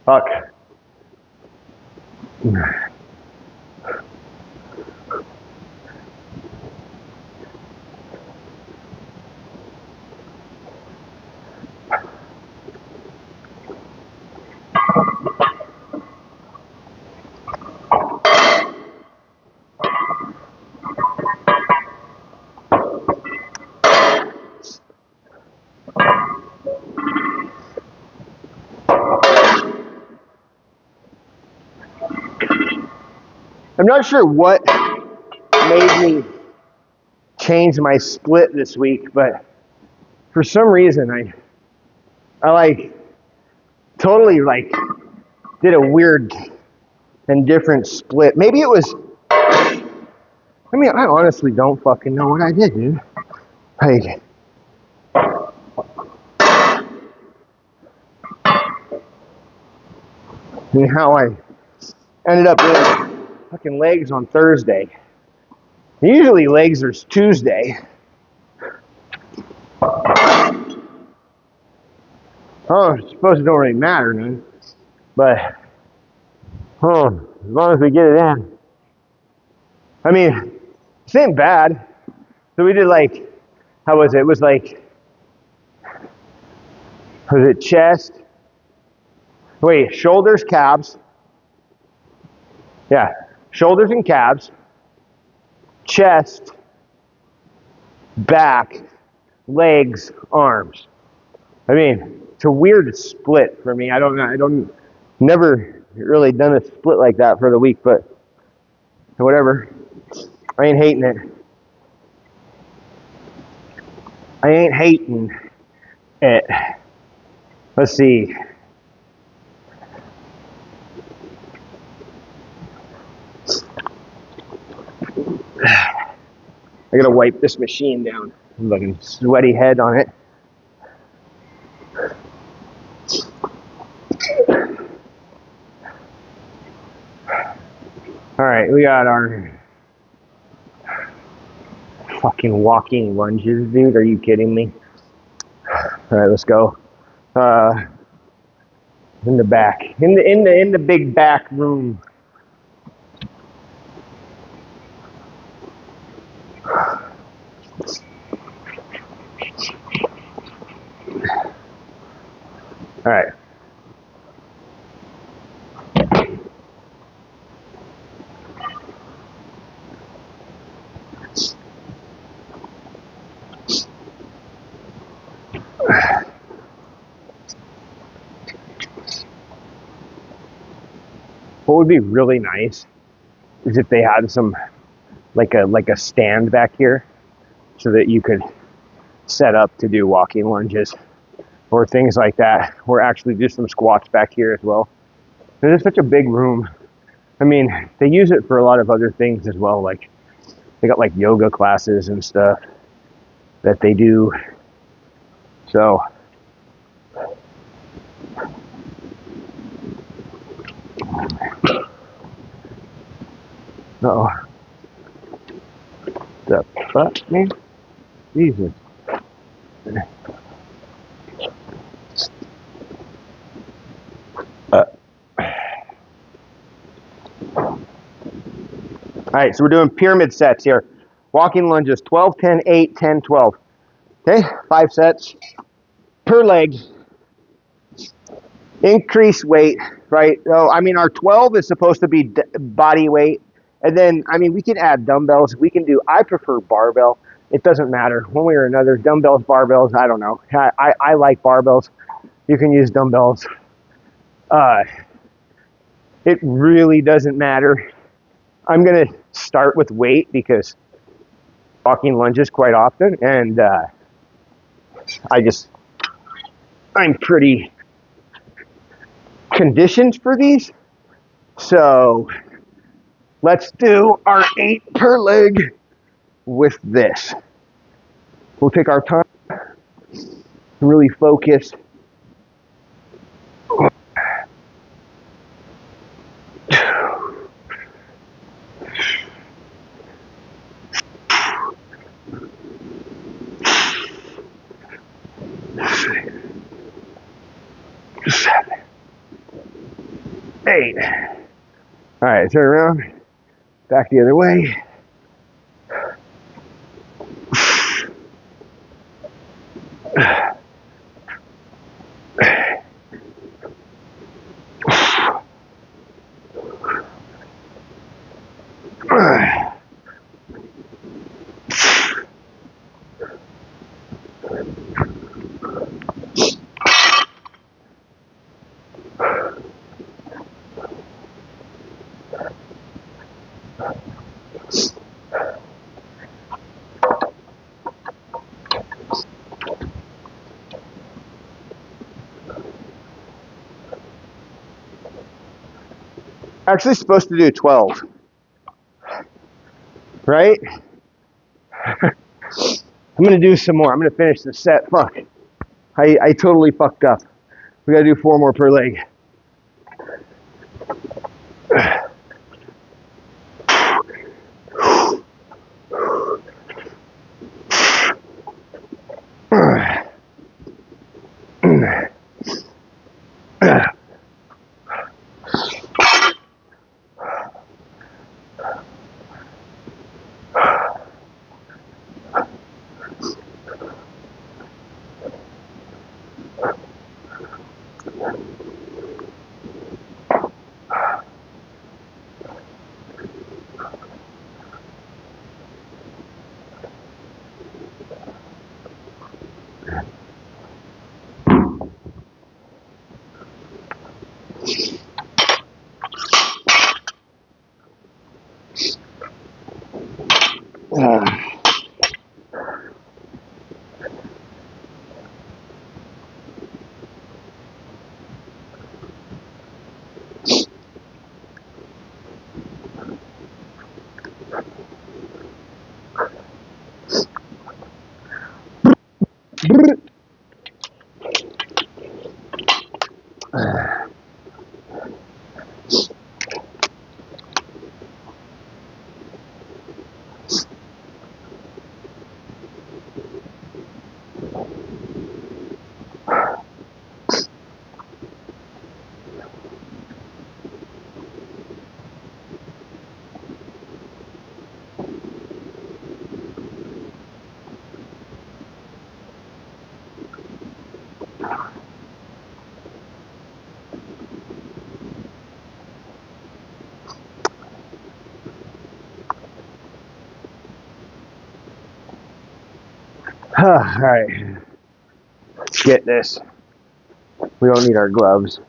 Fuck. I'm not sure what made me change my split this week, but for some reason I like totally like did a weird and different split. Maybe it was, I mean, I honestly don't fucking know what I did, dude. Like, and how I ended up doing fucking legs on Thursday. Usually legs are Tuesday. Oh, I suppose it don't really matter, man. But, as long as we get it in. I mean, this ain't bad. So we did like, how was it? It was like, was it chest? Wait, shoulders, calves. Yeah, shoulders and calves. Chest, back, legs, arms. I mean, it's a weird split for me. I don't never really done a split like that for the week, but whatever. I ain't hating it. I ain't hating it. Let's see. I gotta wipe this machine down. I'm looking sweaty head on it. Alright, we got our fucking walking lunges, dude. Are you kidding me? Alright, let's go. In the back. In the big back room. Alright. What would be really nice is if they had some like a stand back here so that you could set up to do walking lunges or things like that, or actually do some squats back here as well. This is such a big room. I mean, they use it for a lot of other things as well. Like they got like yoga classes and stuff that they do. So uh-oh. The fuck, man? Jesus. All right, so we're doing pyramid sets here. Walking lunges, 12, 10, 8, 10, 12. Okay, 5 sets per leg. Increase weight, right? So, I mean, our 12 is supposed to be body weight. And then, I mean, we can add dumbbells. We can do, I prefer barbell. It doesn't matter one way or another. Dumbbells, barbells, I don't know. I like barbells. You can use dumbbells. It really doesn't matter. I'm going to start with weight because walking lunges quite often. And I'm pretty conditioned for these. So let's do our 8 per leg with this. We'll take our time, really focus. Seven, 8. All right, turn around, back the other way. Actually supposed to do 12. Right? I'm gonna do some more. I'm gonna finish the set. Fuck. I totally fucked up. We gotta do 4 more per leg. Alright. Let's get this. We don't need our gloves.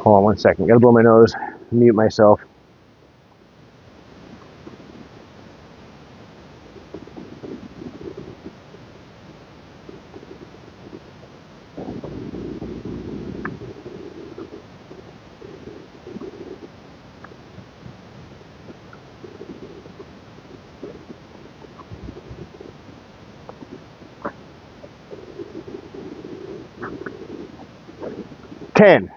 Hold on 1 second. Gotta blow my nose. Mute myself. Ten.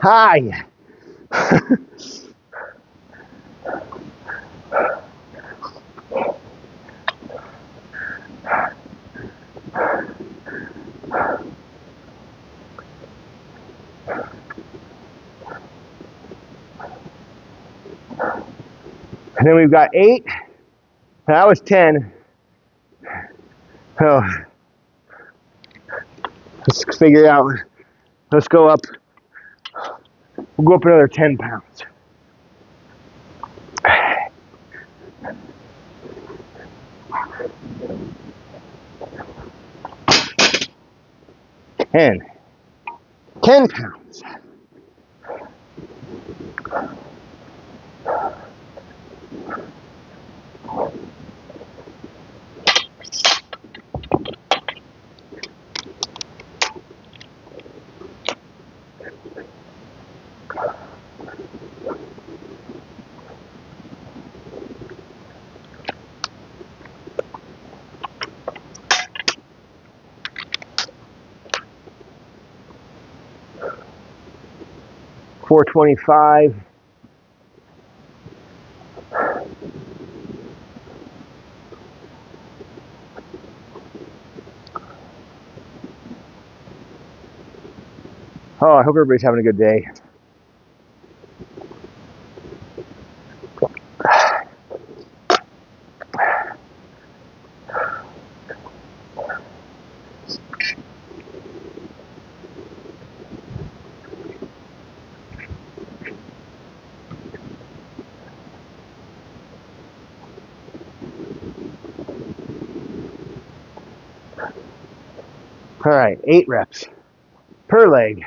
Hi. And then we've got 8. That was 10. Oh, let's figure it out. Let's go up We'll go up another 10 pounds. 10 pounds. $425. Oh, I hope everybody's having a good day. All right, 8 reps per leg.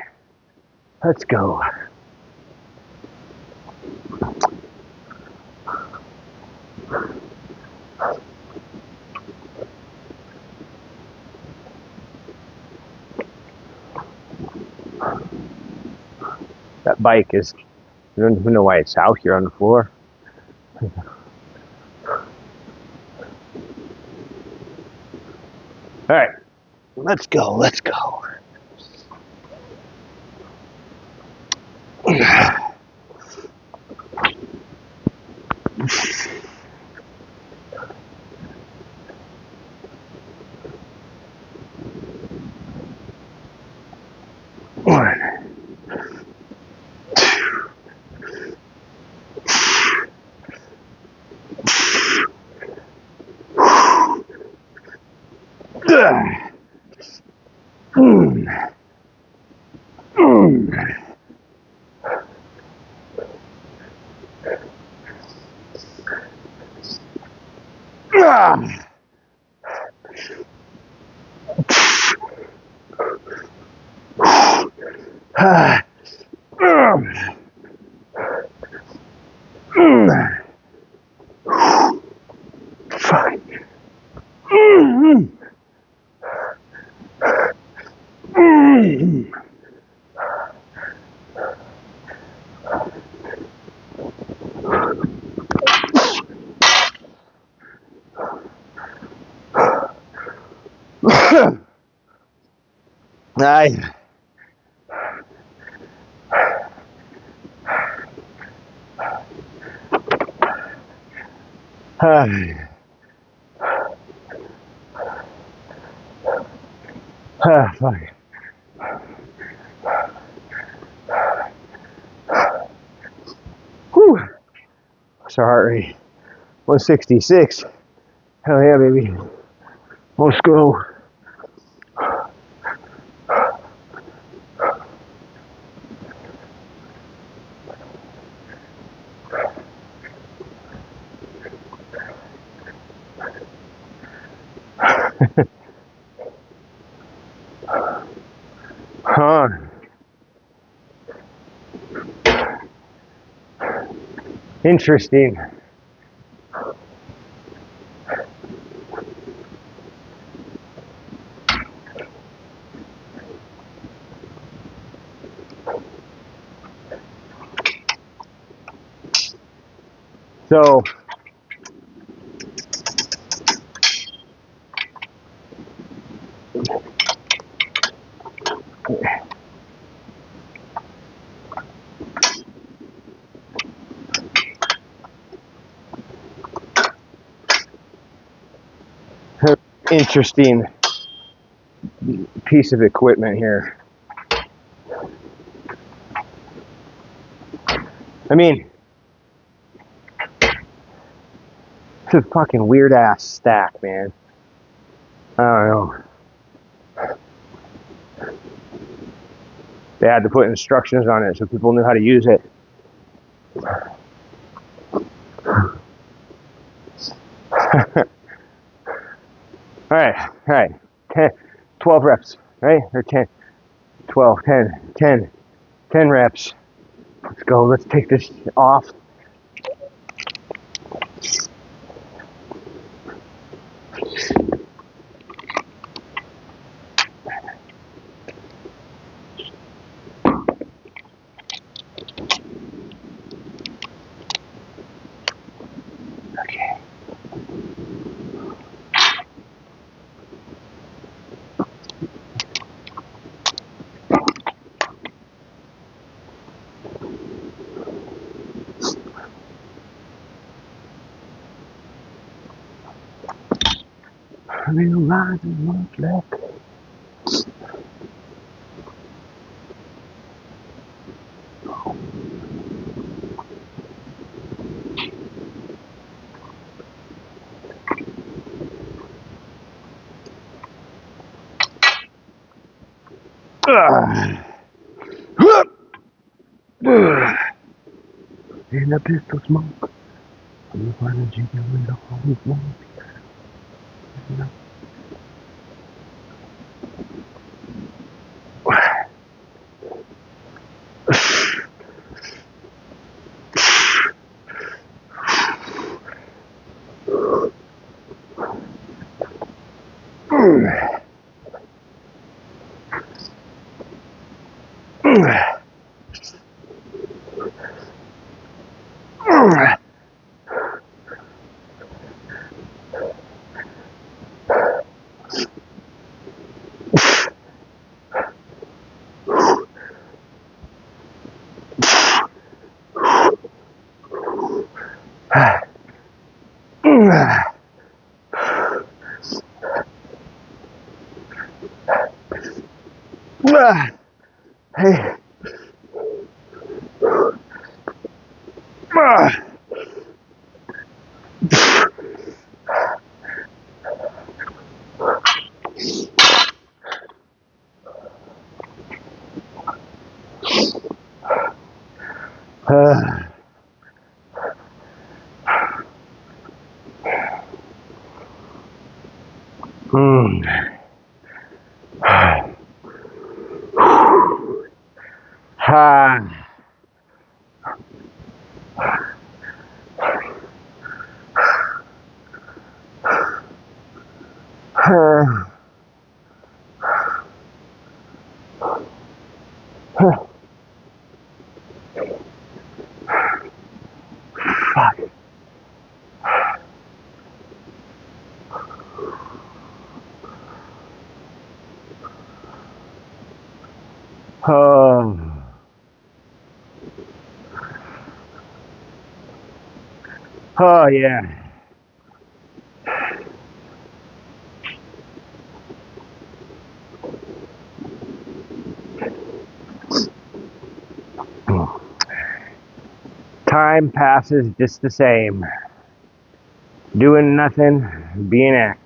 Let's go. That bike is, I don't even know why it's out here on the floor. All right, let's go, let's go. Fuck. Whew. What's our heart rate? 166. Hell yeah, baby. Let's go. Huh. Interesting. So, interesting piece of equipment here. I mean, it's a fucking weird ass stack, man. I don't know. They had to put instructions on it so people knew how to use it. All right, 10, 12 reps, right? Or 10, 12, 10, 10, 10 reps. Let's go, let's take this off. Okay. Real rise and look left. And the pistol smoke. I'm gonna jiggle with the whole world. Hey. Oh yeah. Time passes just the same. Doing nothing, being active.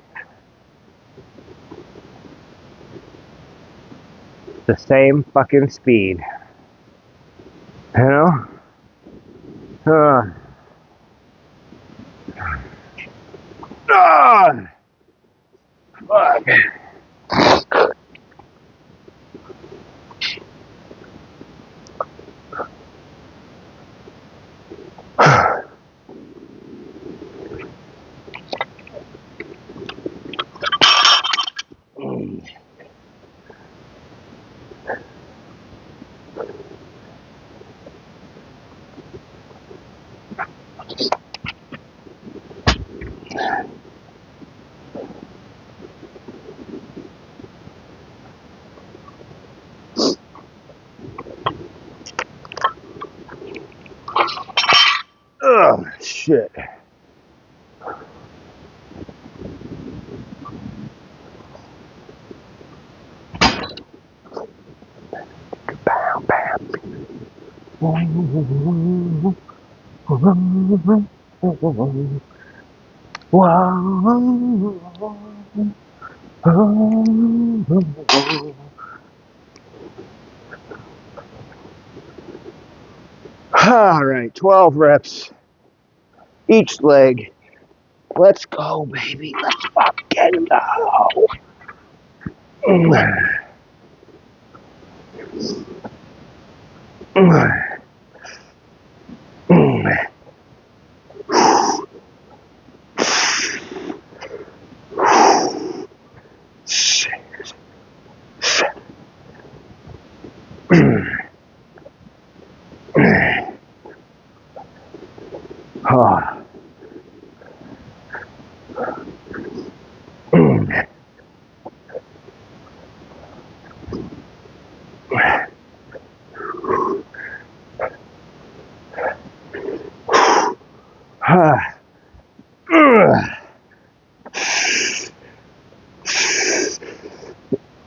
The same fucking speed. You know? Fuck. Oh, shit. Bam, bam. All right, 12 reps each leg. Let's go, baby. Let's fucking go.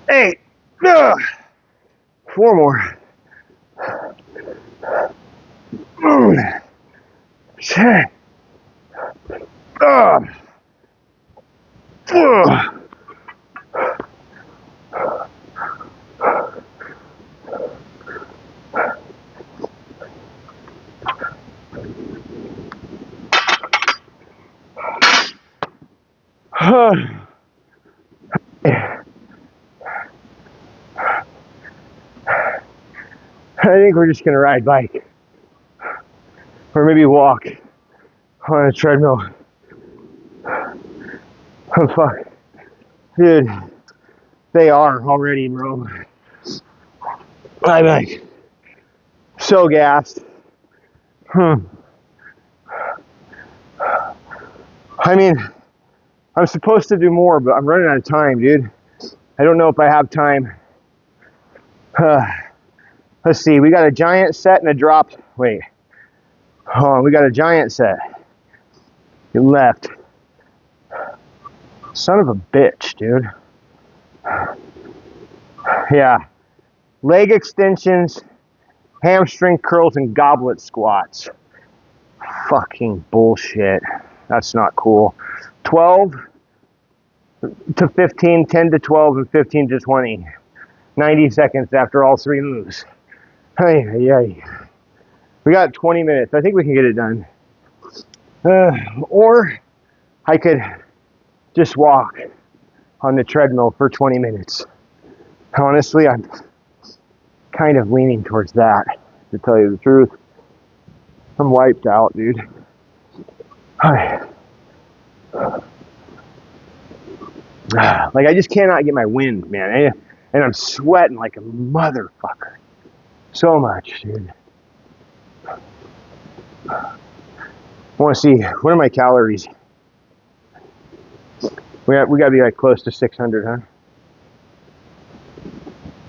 Eight. 4 more. 10. I think we're just gonna ride bike or maybe walk on a treadmill. Oh fuck, dude, they are already, bro. I'm like so gassed. I mean, I'm supposed to do more, but I'm running out of time, dude. I don't know if I have time. Let's see, we got a giant set and a drop. Wait, oh, we got a giant set. You left. Son of a bitch, dude. Yeah. Leg extensions, hamstring curls, and goblet squats. Fucking bullshit. That's not cool. 12 to 15, 10 to 12, and 15 to 20. 90 seconds after all 3 moves. Hey. We got 20 minutes. I think we can get it done. Or I could just walk on the treadmill for 20 minutes. Honestly, I'm kind of leaning towards that, to tell you the truth. I'm wiped out, dude. Like, I just cannot get my wind, man. And I'm sweating like a motherfucker. So much, dude. I want to see, what are my calories? We gotta be like close to 600, huh?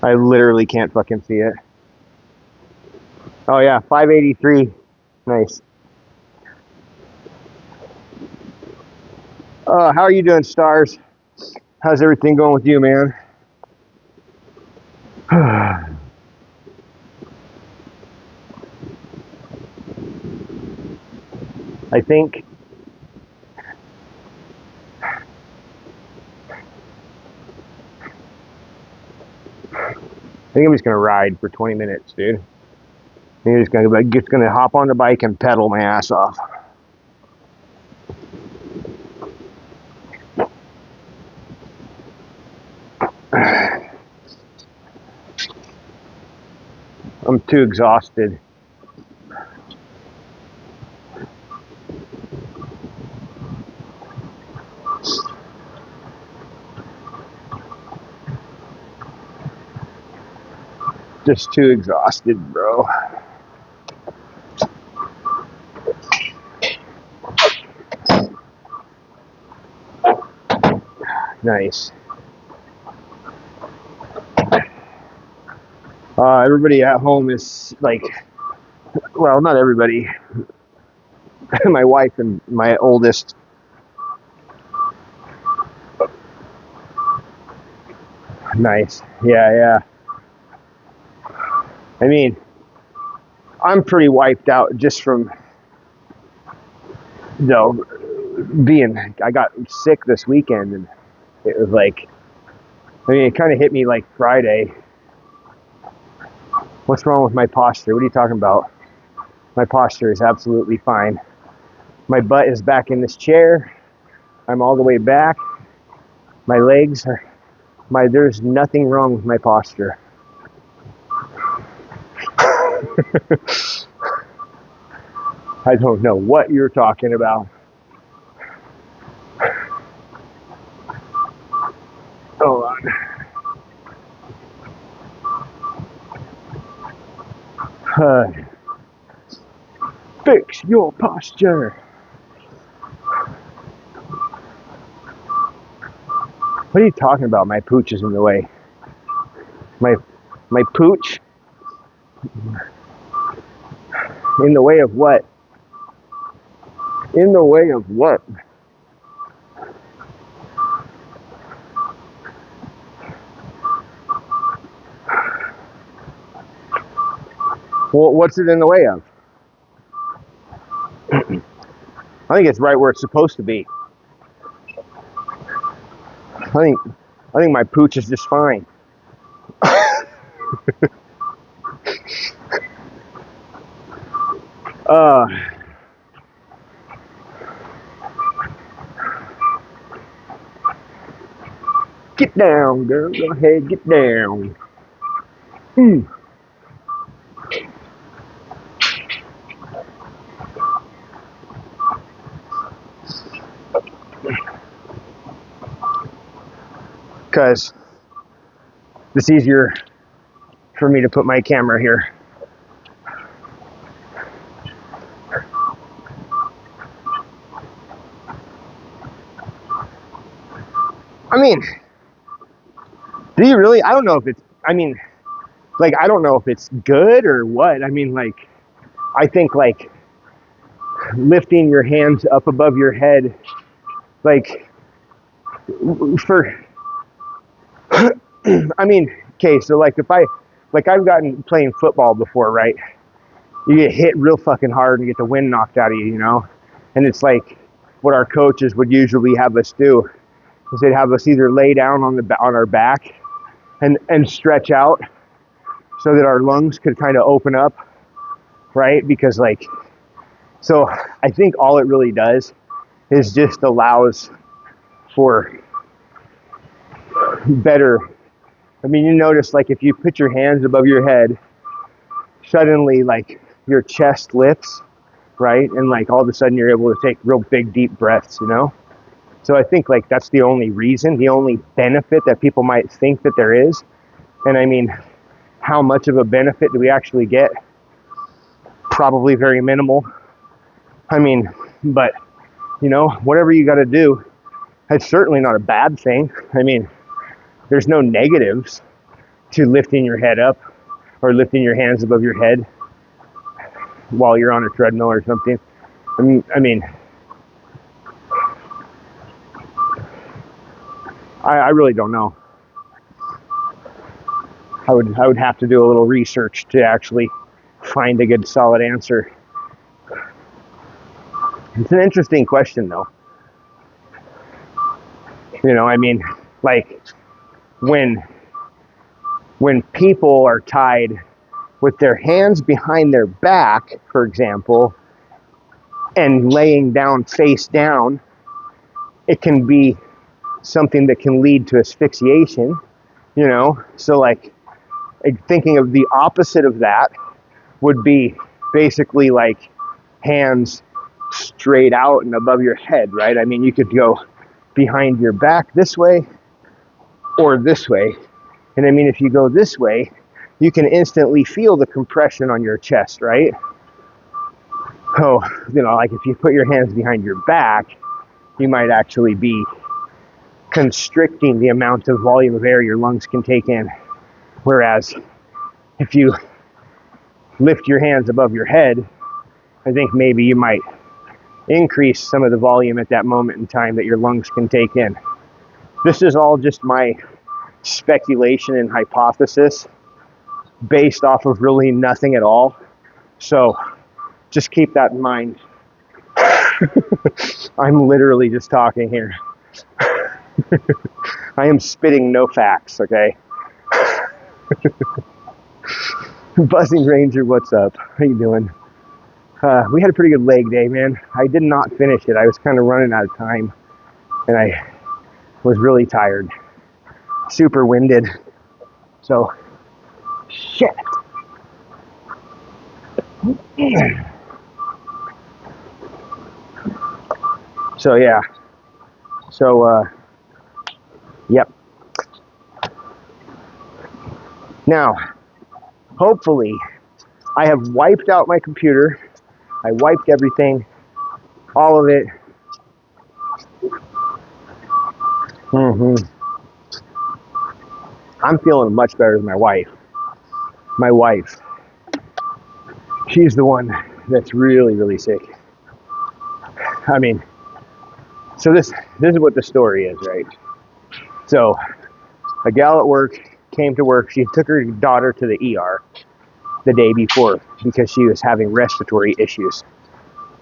I literally can't fucking see it. Oh yeah, 583. Nice. How are you doing, Stars? How's everything going with you, man? I think I'm just gonna ride for 20 minutes, dude. I think I'm just gonna hop on the bike and pedal my ass off. I'm too exhausted. Just too exhausted, bro. Nice. Everybody at home is like, well, not everybody. My wife and my oldest. Nice. Yeah. I mean, I'm pretty wiped out just from, I got sick this weekend, and it was like, it kind of hit me like Friday. What's wrong with my posture? What are you talking about? My posture is absolutely fine. My butt is back in this chair. I'm all the way back. My legs are, there's nothing wrong with my posture. I don't know what you're talking about. Hold on. Fix your posture. What are you talking about? My pooch is in the way. My pooch? In the way of what? In the way of what? Well, what's it in the way of? I think it's right where it's supposed to be. I think my pooch is just fine. Get down, girl. Go ahead, get down. Because it's easier for me to put my camera here. I mean, do you really? I don't know if it's, I mean, like, I don't know if it's good or what. I mean, like, I think, like, lifting your hands up above your head, like, for, I mean, okay, so, like, I've gotten playing football before, right? You get hit real fucking hard and get the wind knocked out of you, you know? And it's like what our coaches would usually have us do is they'd have us either lay down on our back and stretch out so that our lungs could kind of open up, right? Because, like, so I think all it really does is just allows for better. I mean, you notice, like, if you put your hands above your head, suddenly, like, your chest lifts, right? And, like, all of a sudden you're able to take real big, deep breaths, you know? So I think, like, that's the only reason, the only benefit that people might think that there is. And I mean, how much of a benefit do we actually get? Probably very minimal. I mean, but, you know, whatever you got to do, it's certainly not a bad thing. I mean, there's no negatives to lifting your head up or lifting your hands above your head while you're on a treadmill or something. I mean, I really don't know. I would have to do a little research to actually find a good solid answer. It's an interesting question, though. You know, I mean, like, when people are tied with their hands behind their back, for example, and laying down face down, it can be something that can lead to asphyxiation, you know? So, like, thinking of the opposite of that would be basically like hands straight out and above your head, right? I mean, you could go behind your back this way or this way. And I mean, if you go this way, you can instantly feel the compression on your chest, right? Oh, you know, like if you put your hands behind your back, you might actually be constricting the amount of volume of air your lungs can take in. Whereas if you lift your hands above your head, I think maybe you might increase some of the volume at that moment in time that your lungs can take in. This is all just my speculation and hypothesis based off of really nothing at all. So just keep that in mind. I'm literally just talking here. I am spitting no facts, okay? Buzzing Ranger, what's up? How you doing? We had a pretty good leg day, man. I did not finish it. I was kind of running out of time, and I was really tired, super winded. So, shit. So yeah. So yep. Now, hopefully, I have wiped out my computer. I wiped everything, all of it. I'm feeling much better than my wife. My wife, she's the one that's really, really sick. I mean, so this is what the story is, right? So, a gal at work came to work. She took her daughter to the ER the day before because she was having respiratory issues,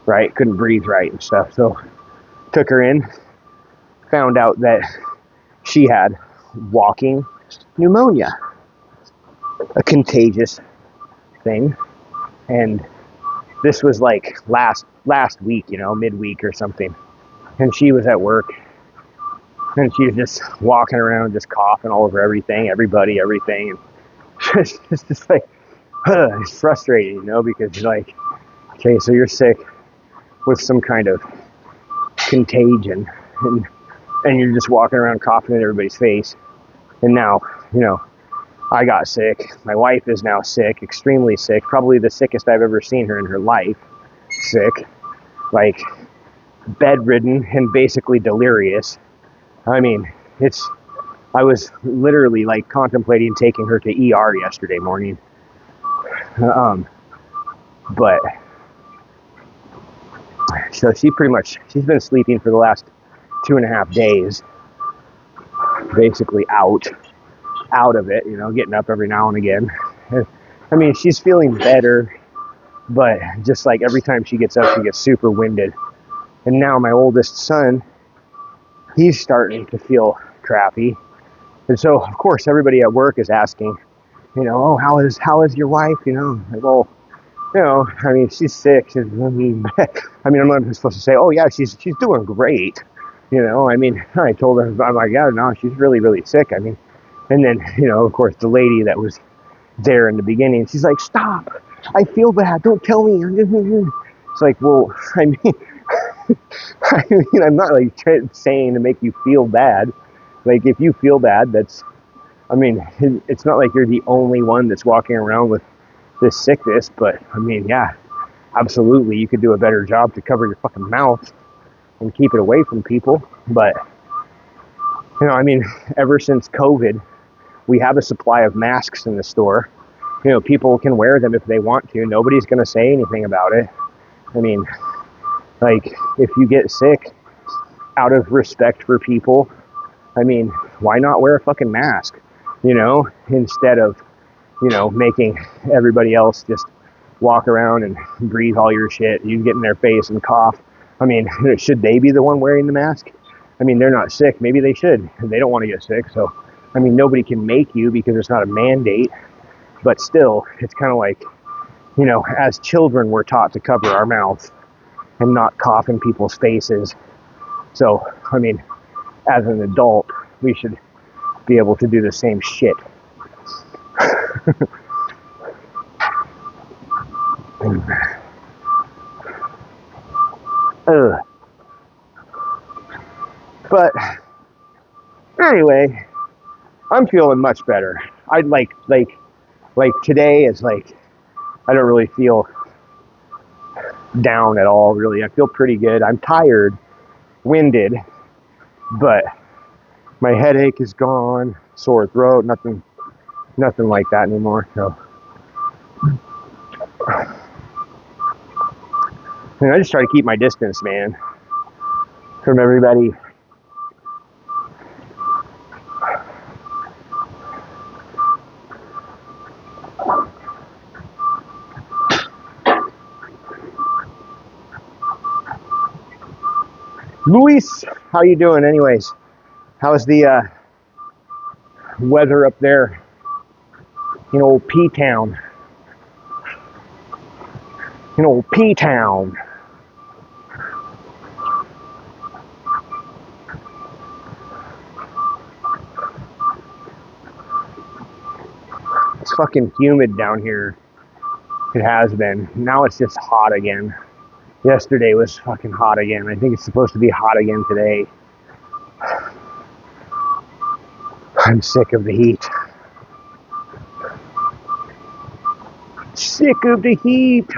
right? Couldn't breathe right and stuff. So, took her in, found out that she had walking pneumonia, a contagious thing. And this was like last week, midweek or something. And she was at work, and she was just walking around, just coughing all over everything, everybody, everything. And it's just like, it's frustrating, because you're like, okay, so you're sick with some kind of contagion, and you're just walking around coughing in everybody's face. And now, I got sick. My wife is now sick, extremely sick, probably the sickest I've ever seen her in her life. Sick, like bedridden and basically delirious. I mean, I was literally like contemplating taking her to ER yesterday morning. But so she's been sleeping for the last 2.5 days, basically out of it, getting up every now and again. I mean, she's feeling better, but just like every time she gets up, she gets super winded. And now my oldest son, he's starting to feel crappy. And so, of course, everybody at work is asking, oh, how is your wife? Like, well, I mean, she's sick. I'm not supposed to say, oh yeah, she's doing great. I mean, I told her, I'm like, yeah, no, she's really, really sick. I mean, and then, of course, the lady that was there in the beginning, she's like, stop, I feel bad, don't tell me. It's like, well, I mean, I'm not like saying to make you feel bad. Like, if you feel bad, it's not like you're the only one that's walking around with this sickness, but I mean, yeah, absolutely, you could do a better job to cover your fucking mouth and keep it away from people. But, I mean, ever since COVID, we have a supply of masks in the store. People can wear them if they want to. Nobody's going to say anything about it. I mean, like, if you get sick out of respect for people, I mean, why not wear a fucking mask, instead of, making everybody else just walk around and breathe all your shit. You get in their face and cough. I mean, should they be the one wearing the mask? I mean, they're not sick. Maybe they should. They don't want to get sick. So, I mean, nobody can make you because it's not a mandate. But still, it's kind of like, as children, we're taught to cover our mouth and not cough in people's faces. So, I mean, as an adult, we should be able to do the same shit. But anyway, I'm feeling much better. I'd like today is like, I don't really feel down at all, really. I feel pretty good. I'm tired, winded, but my headache is gone, sore throat, nothing like that anymore. So, and I just try to keep my distance, man, from everybody. Luis, how you doing anyways? How's the weather up there in old P-Town? in old P-Town. It's fucking humid down here. It has been. Now it's just hot again. Yesterday was fucking hot again. I think it's supposed to be hot again today. I'm sick of the heat. Sick of the heat.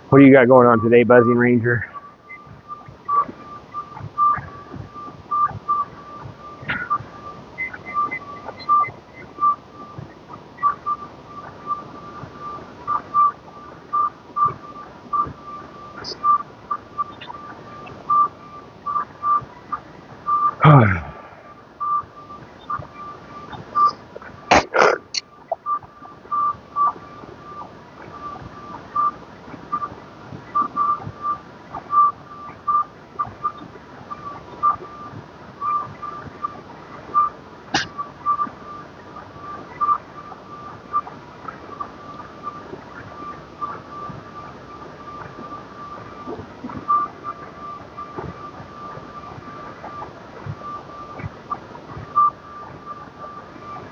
What do you got going on today, Buzzing Ranger?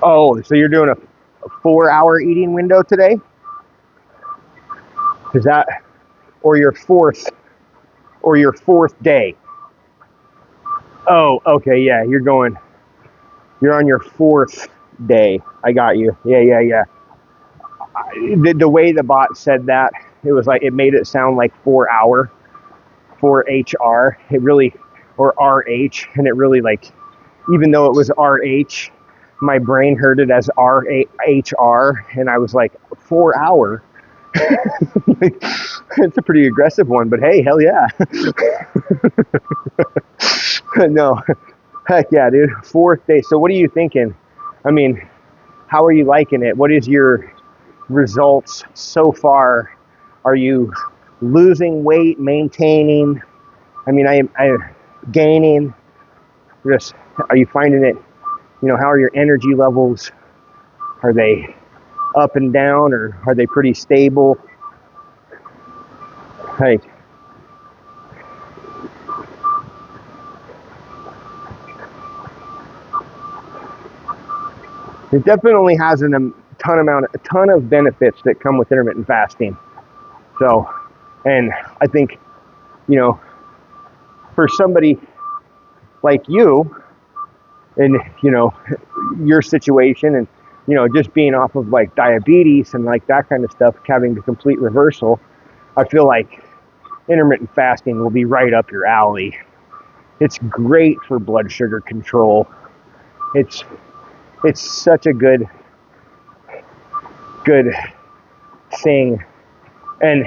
Oh, so you're doing a 4-hour eating window today? Is that, or your fourth day? Oh, okay, yeah, you're on your fourth day. I got you. Yeah. The way the bot said that, it was like, it made it sound like 4-hour, 4HR. It really, or RH, and it really like, even though it was RH, my brain heard it as RHR, and I was like, 4-hour? It's a pretty aggressive one, but hey, hell yeah. No, heck yeah, dude. Fourth day. So what are you thinking? I mean, how are you liking it? What is your results so far? Are you losing weight, maintaining? I mean, I gaining. Just, are you finding it? You know, how are your energy levels? Are they up and down, or are they pretty stable? Like, it definitely has a ton of benefits that come with intermittent fasting. So, and I think, you know, for somebody like you, and you know, your situation, and you know, just being off of like diabetes and like that kind of stuff, having the complete reversal, I feel like intermittent fasting will be right up your alley. It's great for blood sugar control. It's such a good thing. And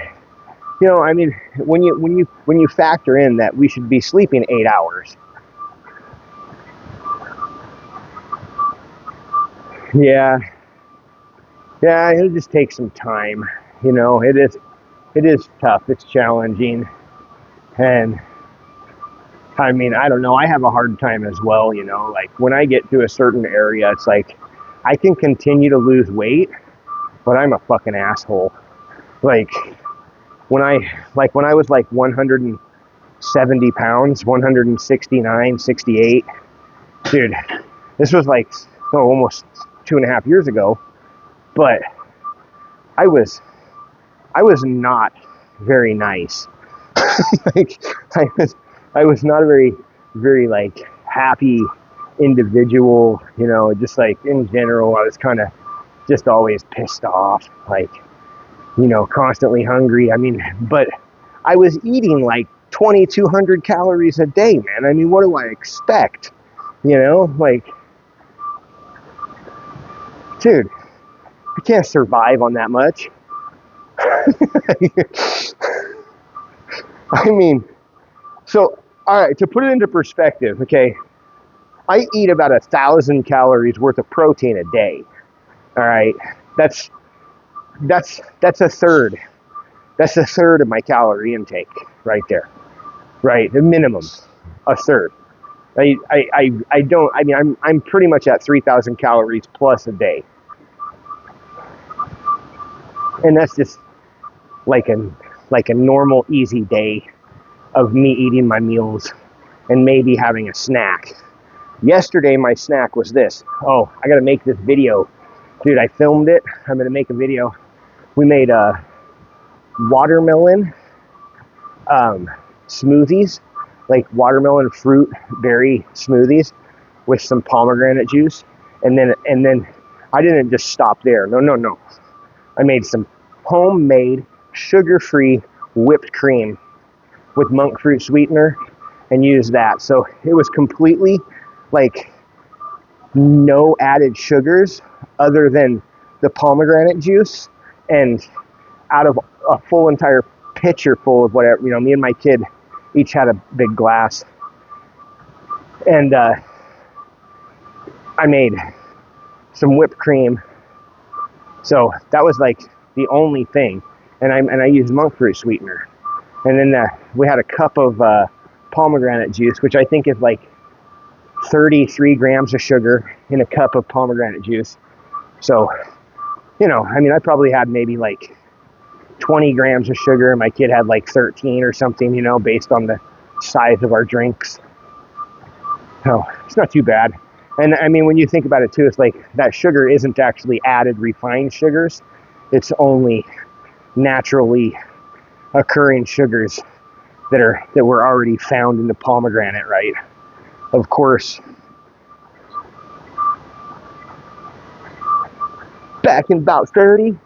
you know, I mean, when you factor in that we should be sleeping 8 hours. Yeah, it'll just take some time. You know, it is tough. It's challenging, and I mean, I don't know. I have a hard time as well. You know, like when I get to a certain area, it's like I can continue to lose weight, but I'm a fucking asshole. Like when I was like 170 pounds, 169, 68, dude, this was like almost 2.5 years ago, but I was not very nice. Like I was not a very like happy individual, you know, just like in general I was kind of just always pissed off, like, you know, constantly hungry. I mean, but I was eating like 2,200 calories a day, man. I mean, what do I expect? You know, like, dude, I can't survive on that much. I mean, so All right, to put it into perspective, okay, I eat about 1,000 calories worth of protein a day. All right, that's a third. That's a third of my calorie intake right there. Right, the minimum, a third. I don't. I mean, I'm pretty much at 3,000 calories plus a day, and that's just like a normal easy day of me eating my meals and maybe having a snack. Yesterday, my snack was this. Oh, I gotta make this video. Dude, I filmed it. I'm gonna make a video. We made watermelon smoothies, like watermelon fruit berry smoothies with some pomegranate juice. And then I didn't just stop there. No. I made some homemade sugar-free whipped cream with monk fruit sweetener and used that. So it was completely like no added sugars other than the pomegranate juice, and out of a full entire pitcher full of whatever, me and my kid each had a big glass. And I made some whipped cream. So that was like the only thing. And I used monk fruit sweetener. And then we had a cup of pomegranate juice, which I think is like 33 grams of sugar in a cup of pomegranate juice. So, I probably had maybe like 20 grams of sugar, and my kid had like 13 or something, based on the size of our drinks. So it's not too bad. And I mean, when you think about it too, it's like that sugar isn't actually added refined sugars. It's only naturally occurring sugars that were already found in the pomegranate, right? Of course, back in about 30,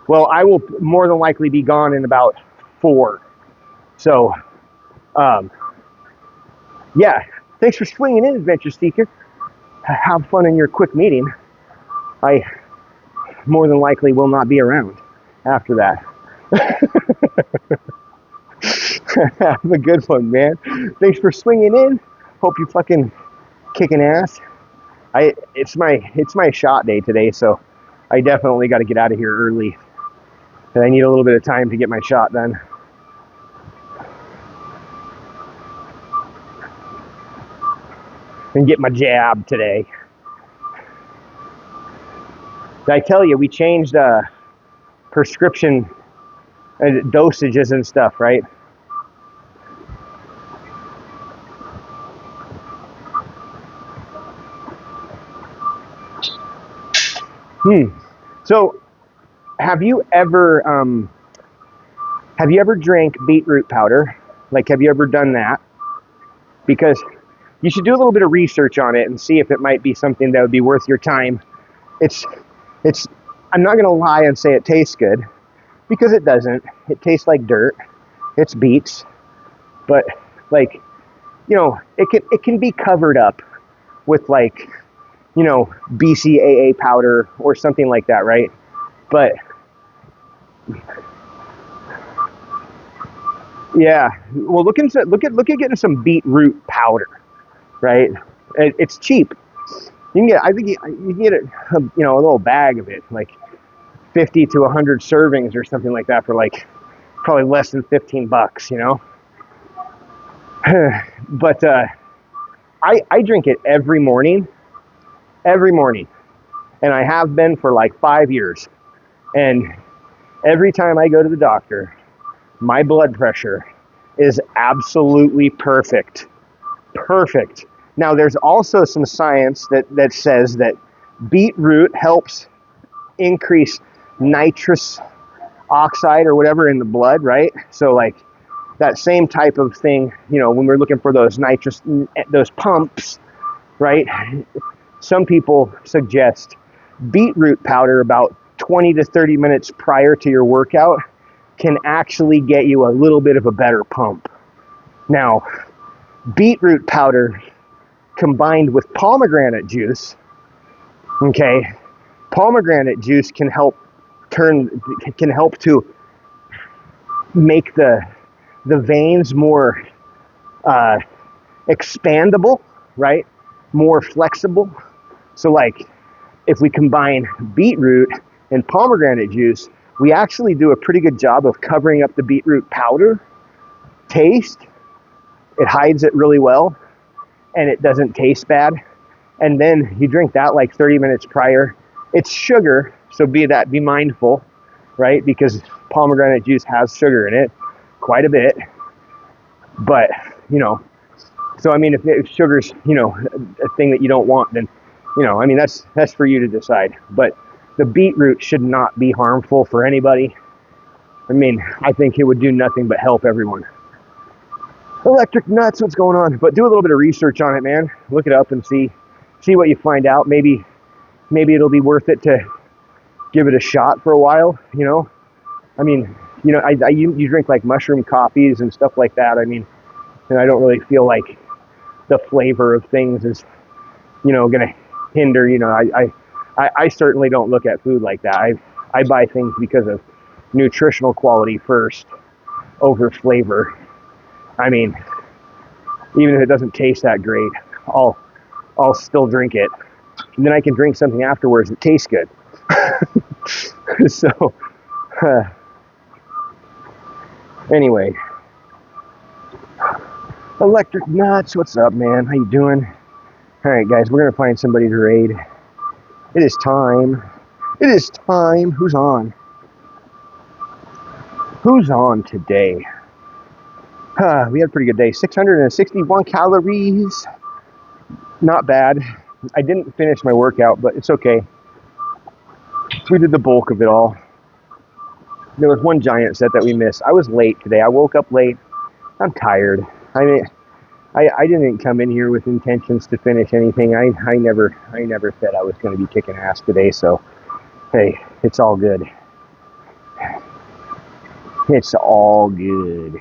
well, I will more than likely be gone in about 4. So, yeah, thanks for swinging in, Adventure Seeker. Have fun in your quick meeting. I more than likely will not be around after that. Have a good one, man. Thanks for swinging in. Hope you fucking kicking ass. It's my shot day today, so I definitely got to get out of here early. And I need a little bit of time to get my shot done. And get my jab today. Did I tell you we changed prescription dosages and stuff, right? So, have you ever drank beetroot powder? Like, have you ever done that? Because you should do a little bit of research on it and see if it might be something that would be worth your time. I'm not gonna lie and say it tastes good, because it doesn't. It tastes like dirt. It's beets, but like, it can be covered up with like, BCAA powder or something like that, right? But yeah, well, look at getting some beetroot powder, right? It's cheap. You can get, I think you can get it, a little bag of it, like 50 to 100 servings or something like that for like probably less than $15, But I drink it every morning, and I have been for like 5 years. And every time I go to the doctor, my blood pressure is absolutely perfect. Now, there's also some science that says that beetroot helps increase nitrous oxide or whatever in the blood, right? So like that same type of thing, when we're looking for those pumps, right? Some people suggest beetroot powder about 20 to 30 minutes prior to your workout can actually get you a little bit of a better pump. Now, beetroot powder combined with pomegranate juice, okay, pomegranate juice can help to make the veins more uh, expandable, right? More flexible. So like if we combine beetroot and pomegranate juice, we actually do a pretty good job of covering up the beetroot powder taste. It hides it really well and it doesn't taste bad. And then you drink that like 30 minutes prior. It's sugar, so be mindful, right? Because pomegranate juice has sugar in it, quite a bit. But, you know, so I mean, if sugar's, you know, a thing that you don't want, then, you know, I mean, that's for you to decide. But the beetroot should not be harmful for anybody. I mean, I think it would do nothing but help everyone. Electric nuts, what's going on? But do a little bit of research on it, man. Look it up and see what you find out. Maybe it'll be worth it to give it a shot for a while, you know? I mean, you know, you drink like mushroom coffees and stuff like that. I mean, and I don't really feel like the flavor of things is, you know, going to hinder, you know, I certainly don't look at food like that. I buy things because of nutritional quality first over flavor. I mean, even if it doesn't taste that great, I'll still drink it. And then I can drink something afterwards that tastes good. So, anyway, Electric Nuts, what's up, man? How you doing? All right, guys, we're gonna find somebody to raid. It is time. It is time. Who's on? Who's on today? We had a pretty good day. 661 calories. Not bad. I didn't finish my workout, but it's okay. We did the bulk of it all. There was one giant set that we missed. I was late today. I woke up late. I'm tired. I mean, I didn't come in here with intentions to finish anything. I never said I was going to be kicking ass today. So, hey, it's all good. It's all good.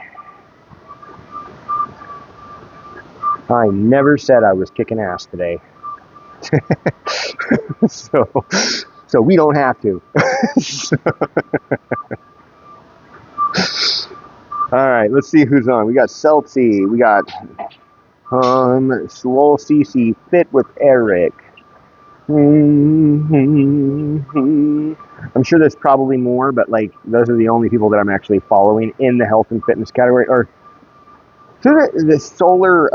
I never said I was kicking ass today. So we don't have to. All right, let's see who's on. We got Celtsy. We got Swole CC Fit with Eric. I'm sure there's probably more, but like those are the only people that I'm actually following in the health and fitness category. Or so the solar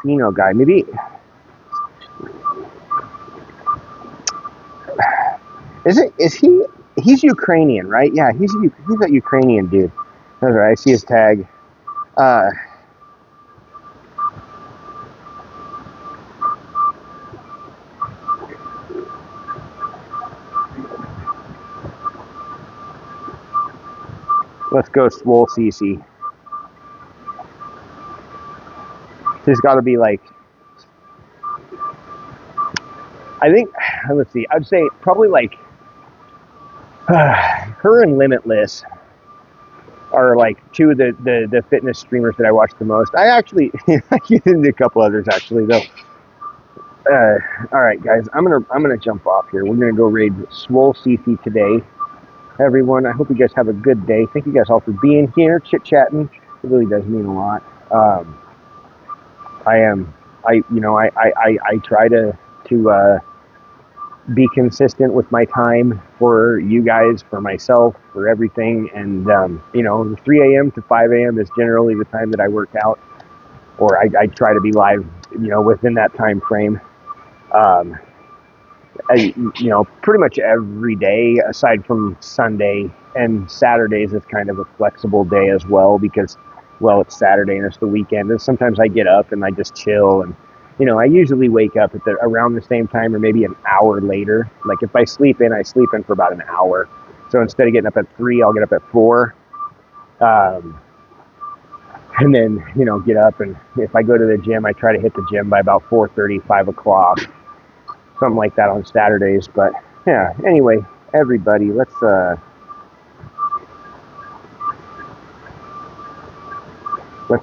Fino guy, maybe. Is he? He's Ukrainian, right? Yeah, he's a Ukrainian dude. That's right. I see his tag. Let's go Swole CC. There's got to be like, I think, let's see, I'd say probably like her and Limitless are like two of the fitness streamers that I watch the most. I actually I get into a couple others actually though. All right, guys, I'm gonna jump off here. We're gonna go raid Swole CC today. Everyone, I hope you guys have a good day. Thank you guys all for being here, chit chatting. It really does mean a lot. I try to be consistent with my time for you guys, for myself, for everything. And, 3 a.m. to 5 a.m. is generally the time that I work out, or I try to be live, within that time frame. Pretty much every day aside from Sunday, and Saturdays is kind of a flexible day as well because, well, it's Saturday and it's the weekend. And sometimes I get up and I just chill, and I usually wake up at around the same time or maybe an hour later. Like if I sleep in for about an hour. So instead of getting up at 3, I'll get up at 4. And then, get up, and if I go to the gym, I try to hit the gym by about 4:30, 5 o'clock. Something like that on Saturdays. But yeah, anyway, everybody, let's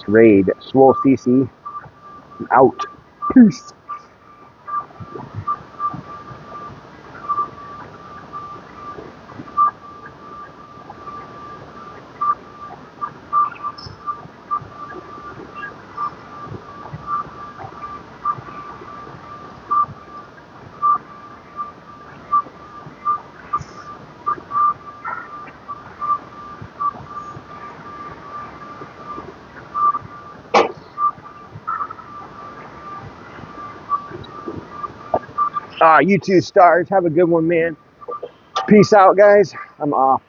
raid Swole CC. Out. Peace. You two stars. Have a good one, man. Peace out, guys. I'm off.